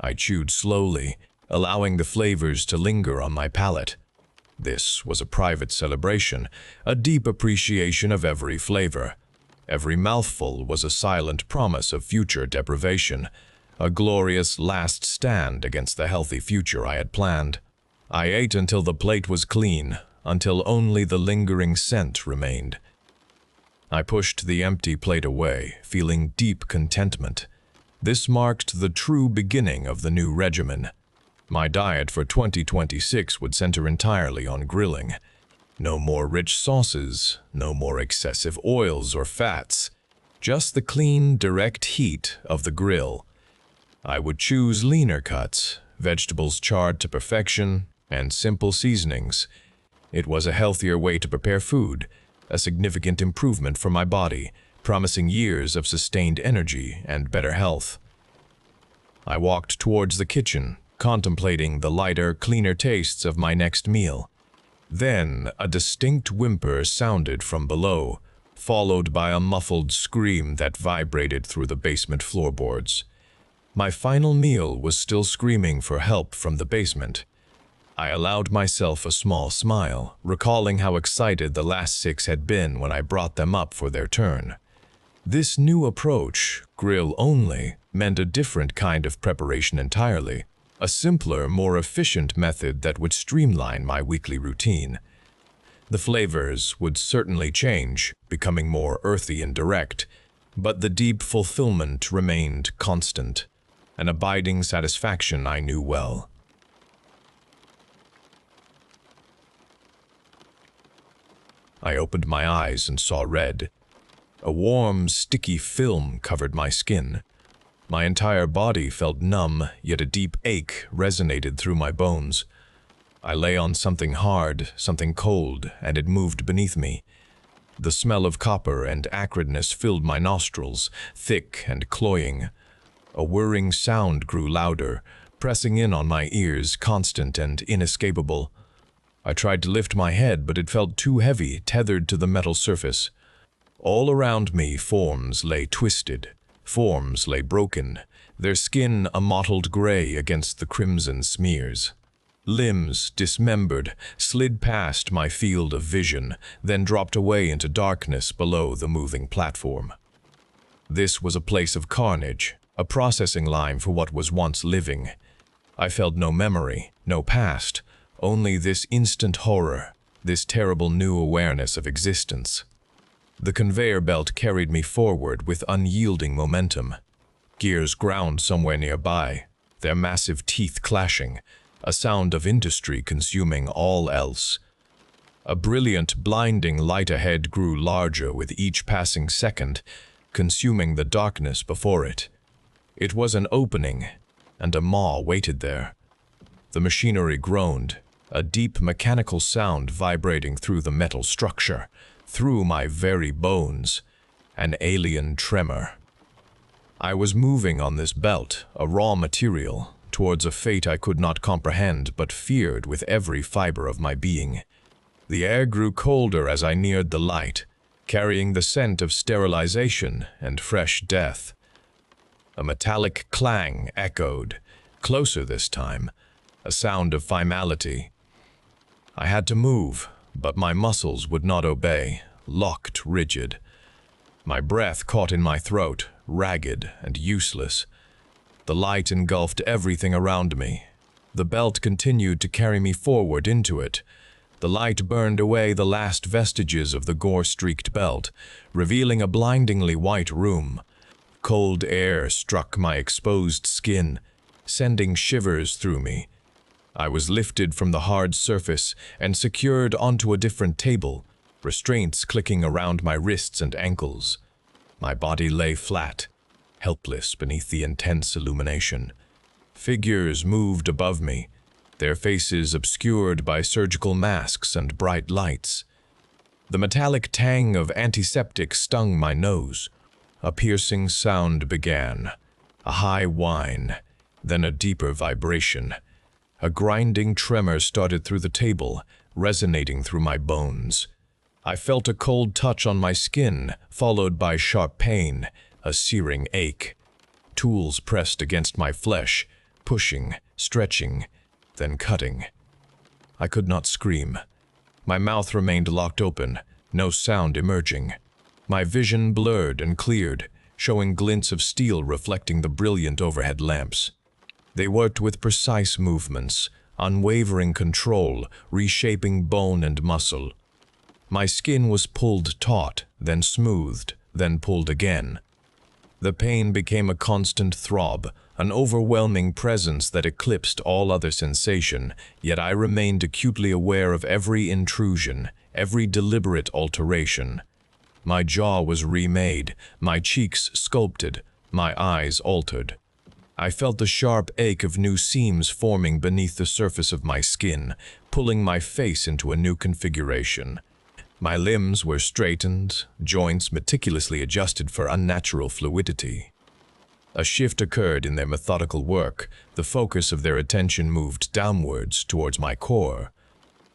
I chewed slowly, allowing the flavors to linger on my palate. This was a private celebration, a deep appreciation of every flavor. Every mouthful was a silent promise of future deprivation, a glorious last stand against the healthy future I had planned. I ate until the plate was clean, until only the lingering scent remained. I pushed the empty plate away, feeling deep contentment. This marked the true beginning of the new regimen. My diet for 2026 would center entirely on grilling. No more rich sauces, no more excessive oils or fats, just the clean, direct heat of the grill. I would choose leaner cuts, vegetables charred to perfection, and simple seasonings. It was a healthier way to prepare food, a significant improvement for my body, promising years of sustained energy and better health. I walked towards the kitchen, contemplating the lighter, cleaner tastes of my next meal. Then a distinct whimper sounded from below, followed by a muffled scream that vibrated through the basement floorboards. My final meal was still screaming for help from the basement. I allowed myself a small smile, recalling how excited the last 6 had been when I brought them up for their turn. This new approach, grill only, meant a different kind of preparation entirely. A simpler, more efficient method that would streamline my weekly routine. The flavors would certainly change, becoming more earthy and direct, but the deep fulfillment remained constant, an abiding satisfaction I knew well. I opened my eyes and saw red. A warm, sticky film covered my skin. My entire body felt numb, yet a deep ache resonated through my bones. I lay on something hard, something cold, and it moved beneath me. The smell of copper and acridness filled my nostrils, thick and cloying. A whirring sound grew louder, pressing in on my ears, constant and inescapable. I tried to lift my head, but it felt too heavy, tethered to the metal surface. All around me, forms lay twisted. Forms lay broken, their skin a mottled gray against the crimson smears. Limbs, dismembered, slid past my field of vision, then dropped away into darkness below the moving platform. This was a place of carnage, a processing line for what was once living. I felt no memory, no past, only this instant horror, this terrible new awareness of existence. The conveyor belt carried me forward with unyielding momentum. Gears ground somewhere nearby, their massive teeth clashing, a sound of industry consuming all else. A brilliant, blinding light ahead grew larger with each passing second, consuming the darkness before it. It was an opening, and a maw waited there. The machinery groaned, a deep mechanical sound vibrating through the metal structure, through my very bones, an alien tremor. I was moving on this belt, a raw material, towards a fate I could not comprehend but feared with every fiber of my being. The air grew colder as I neared the light, carrying the scent of sterilization and fresh death. A metallic clang echoed, closer this time, a sound of finality. I had to move, but my muscles would not obey, locked rigid. My breath caught in my throat, ragged and useless. The light engulfed everything around me. The belt continued to carry me forward into it. The light burned away the last vestiges of the gore-streaked belt, revealing a blindingly white room. Cold air struck my exposed skin, sending shivers through me. I was lifted from the hard surface and secured onto a different table, restraints clicking around my wrists and ankles. My body lay flat, helpless beneath the intense illumination. Figures moved above me, their faces obscured by surgical masks and bright lights. The metallic tang of antiseptic stung my nose. A piercing sound began, a high whine, then a deeper vibration. A grinding tremor started through the table, resonating through my bones. I felt a cold touch on my skin, followed by sharp pain, a searing ache. Tools pressed against my flesh, pushing, stretching, then cutting. I could not scream. My mouth remained locked open, no sound emerging. My vision blurred and cleared, showing glints of steel reflecting the brilliant overhead lamps. They worked with precise movements, unwavering control, reshaping bone and muscle. My skin was pulled taut, then smoothed, then pulled again. The pain became a constant throb, an overwhelming presence that eclipsed all other sensation, yet I remained acutely aware of every intrusion, every deliberate alteration. My jaw was remade, my cheeks sculpted, my eyes altered. I felt the sharp ache of new seams forming beneath the surface of my skin, pulling my face into a new configuration. My limbs were straightened, joints meticulously adjusted for unnatural fluidity. A shift occurred in their methodical work, the focus of their attention moved downwards towards my core.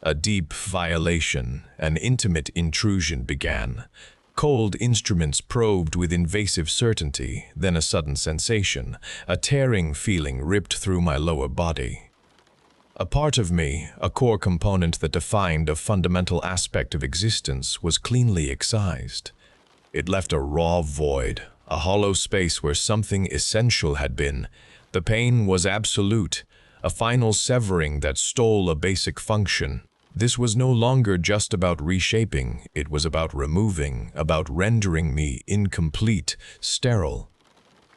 A deep violation, an intimate intrusion began. Cold instruments probed with invasive certainty, then a sudden sensation, a tearing feeling ripped through my lower body. A part of me, a core component that defined a fundamental aspect of existence, was cleanly excised. It left a raw void, a hollow space where something essential had been. The pain was absolute, a final severing that stole a basic function. This was no longer just about reshaping, it was about removing, about rendering me incomplete, sterile.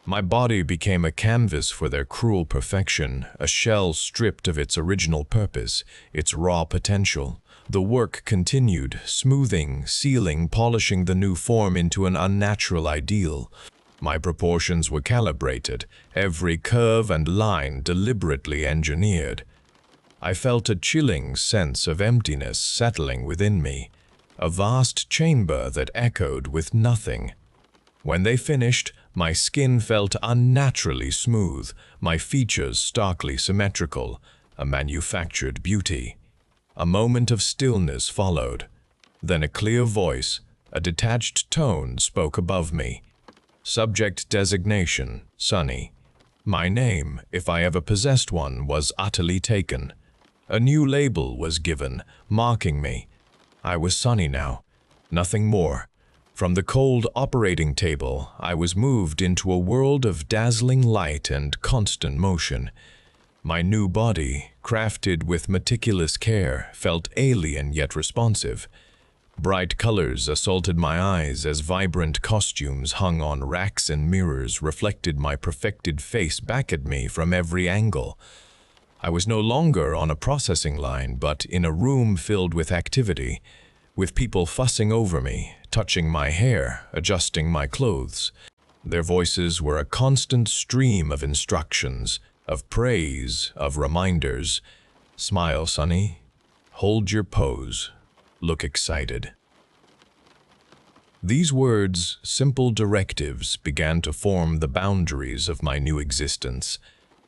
My body became a canvas for their cruel perfection, a shell stripped of its original purpose, its raw potential. The work continued, smoothing, sealing, polishing the new form into an unnatural ideal. My proportions were calibrated, every curve and line deliberately engineered. I felt a chilling sense of emptiness settling within me, a vast chamber that echoed with nothing. When they finished, my skin felt unnaturally smooth, my features starkly symmetrical, a manufactured beauty. A moment of stillness followed. Then a clear voice, a detached tone spoke above me. Subject designation, Sunny. My name, if I ever possessed one, was utterly taken. A new label was given, mocking me. I was Sunny now, nothing more. From the cold operating table, I was moved into a world of dazzling light and constant motion. My new body, crafted with meticulous care, felt alien yet responsive. Bright colors assaulted my eyes as vibrant costumes hung on racks and mirrors reflected my perfected face back at me from every angle. I was no longer on a processing line, but in a room filled with activity, with people fussing over me, touching my hair, adjusting my clothes. Their voices were a constant stream of instructions, of praise, of reminders. Smile, Sunny. Hold your pose. Look excited. These words, simple directives, began to form the boundaries of my new existence.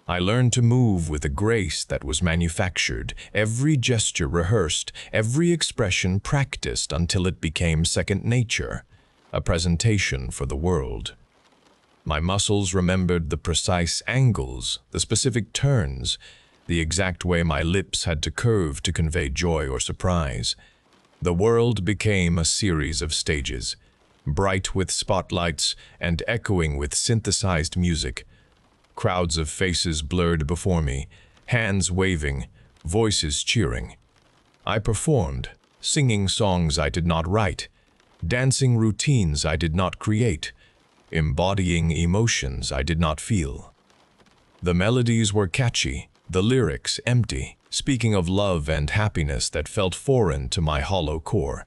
I learned to move with a grace that was manufactured, every gesture rehearsed, every expression practiced until it became second nature, a presentation for the world. My muscles remembered the precise angles, the specific turns, the exact way my lips had to curve to convey joy or surprise. The world became a series of stages, bright with spotlights and echoing with synthesized music. Crowds of faces blurred before me, hands waving, voices cheering. I performed, singing songs I did not write, dancing routines I did not create, embodying emotions I did not feel. The melodies were catchy, the lyrics empty, speaking of love and happiness that felt foreign to my hollow core.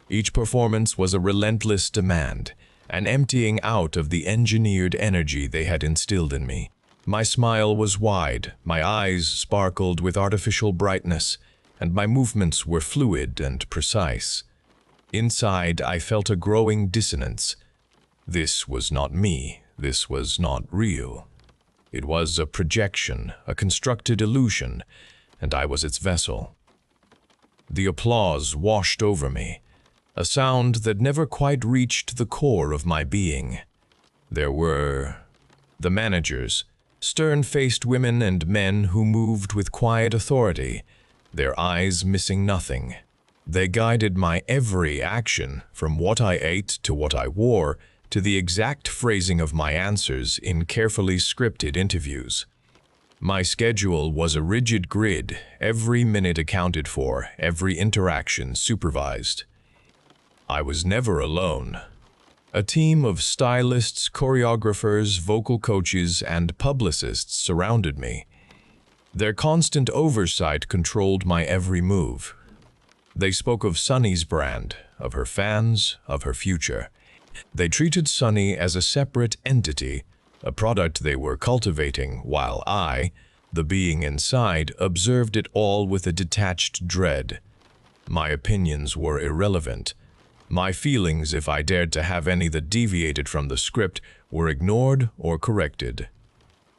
Each performance was a relentless demand, an emptying out of the engineered energy they had instilled in me. My smile was wide, my eyes sparkled with artificial brightness, and my movements were fluid and precise. Inside, I felt a growing dissonance. This was not me, this was not real. It was a projection, a constructed illusion, and I was its vessel. The applause washed over me, a sound that never quite reached the core of my being. There were the managers, stern-faced women and men who moved with quiet authority, their eyes missing nothing. They guided my every action, from what I ate to what I wore, to the exact phrasing of my answers in carefully scripted interviews. My schedule was a rigid grid, every minute accounted for, every interaction supervised. I was never alone. A team of stylists, choreographers, vocal coaches, and publicists surrounded me. Their constant oversight controlled my every move. They spoke of Sunny's brand, of her fans, of her future. They treated Sunny as a separate entity, a product they were cultivating, while I, the being inside, observed it all with a detached dread. My opinions were irrelevant. My feelings, if I dared to have any that deviated from the script, were ignored or corrected.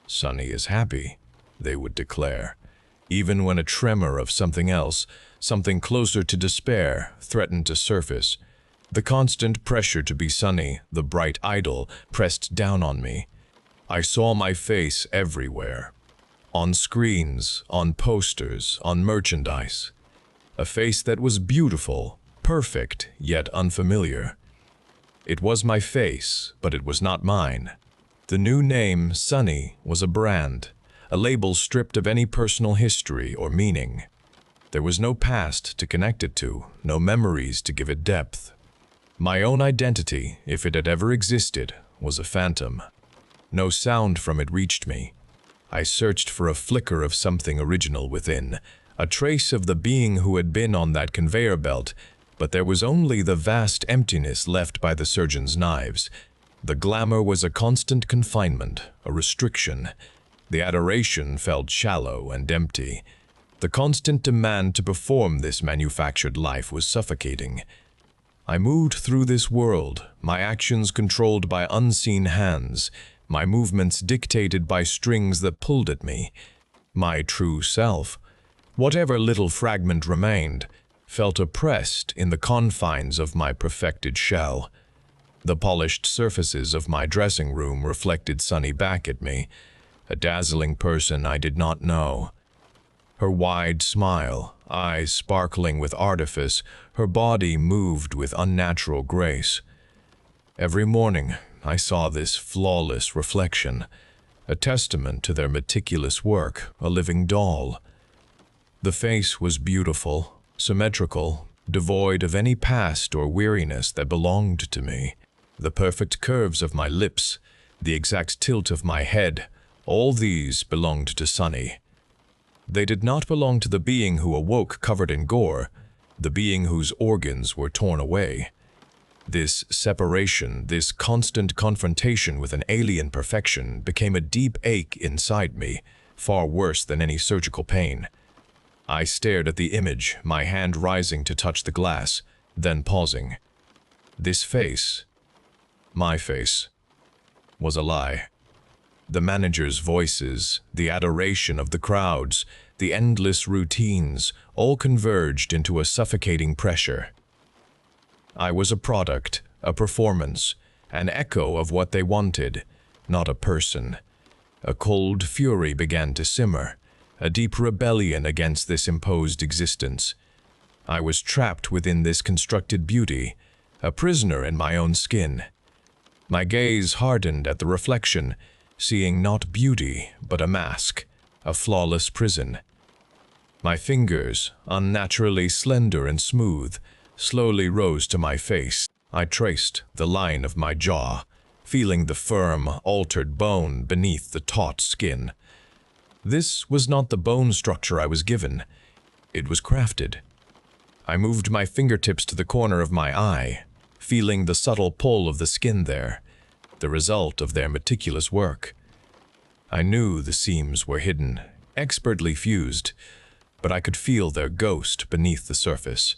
Sunny is happy, they would declare, even when a tremor of something else, something closer to despair, threatened to surface. The constant pressure to be Sunny, the bright idol, pressed down on me. I saw my face everywhere. On screens, on posters, on merchandise. A face that was beautiful, perfect, yet unfamiliar. It was my face, but it was not mine. The new name, Sunny, was a brand, a label stripped of any personal history or meaning. There was no past to connect it to, no memories to give it depth. My own identity, if it had ever existed, was a phantom. No sound from it reached me. I searched for a flicker of something original within, a trace of the being who had been on that conveyor belt, but there was only the vast emptiness left by the surgeon's knives. The glamour was a constant confinement, a restriction. The adoration felt shallow and empty. The constant demand to perform this manufactured life was suffocating. I moved through this world, my actions controlled by unseen hands, my movements dictated by strings that pulled at me. My true self, whatever little fragment remained, felt oppressed in the confines of my perfected shell. The polished surfaces of my dressing room reflected Sunny back at me. a dazzling person I did not know. Her wide smile, eyes sparkling with artifice, her body moved with unnatural grace. Every morning, I saw this flawless reflection, a testament to their meticulous work, a living doll. The face was beautiful, symmetrical, devoid of any past or weariness that belonged to me. The perfect curves of my lips, the exact tilt of my head, all these belonged to Sunny. They did not belong to the being who awoke covered in gore, the being whose organs were torn away. This separation, this constant confrontation with an alien perfection became a deep ache inside me, far worse than any surgical pain. I stared at the image, my hand rising to touch the glass, then pausing. This face, my face, was a lie. The manager's voices, the adoration of the crowds, the endless routines, all converged into a suffocating pressure. I was a product, a performance, an echo of what they wanted, not a person. A cold fury began to simmer, a deep rebellion against this imposed existence. I was trapped within this constructed beauty, a prisoner in my own skin. My gaze hardened at the reflection, seeing not beauty, but a mask, a flawless prison. My fingers, unnaturally slender and smooth, slowly rose to my face. I traced the line of my jaw, feeling the firm, altered bone beneath the taut skin. This was not the bone structure I was given. It was crafted. I moved my fingertips to the corner of my eye, feeling the subtle pull of the skin there, the result of their meticulous work. I knew the seams were hidden, expertly fused, but I could feel their ghost beneath the surface.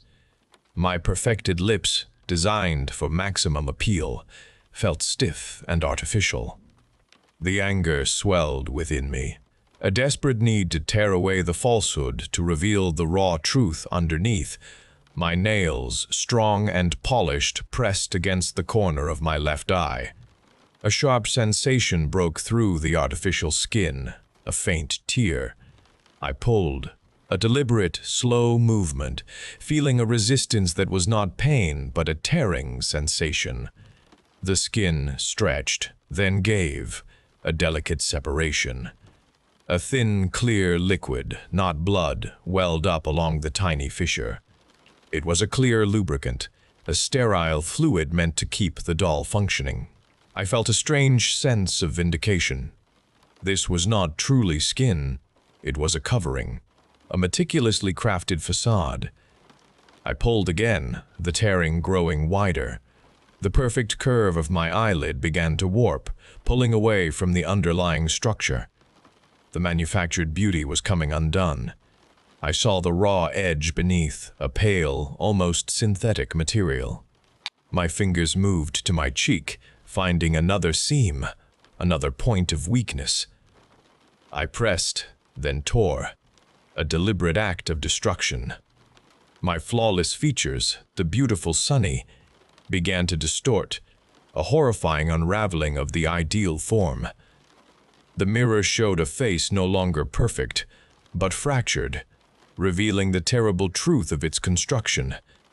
My perfected lips, designed for maximum appeal, felt stiff and artificial. The anger swelled within me, a desperate need to tear away the falsehood to reveal the raw truth underneath. My nails, strong and polished, pressed against the corner of my left eye. A sharp sensation broke through the artificial skin, a faint tear. I pulled. A deliberate, slow movement, feeling a resistance that was not pain, but a tearing sensation. The skin stretched, then gave, a delicate separation. A thin, clear liquid, not blood, welled up along the tiny fissure. It was a clear lubricant, a sterile fluid meant to keep the doll functioning. I felt a strange sense of vindication. This was not truly skin, it was a covering. A meticulously crafted facade. I pulled again, the tearing growing wider. The perfect curve of my eyelid began to warp, pulling away from the underlying structure. The manufactured beauty was coming undone. I saw the raw edge beneath, a pale, almost synthetic material. My fingers moved to my cheek, finding another seam, another point of weakness. I pressed, then tore. A deliberate act of destruction. My flawless features, the beautiful Sunny, began to distort, a horrifying unraveling of the ideal form. The mirror showed a face no longer perfect, but fractured, revealing the terrible truth of its construction.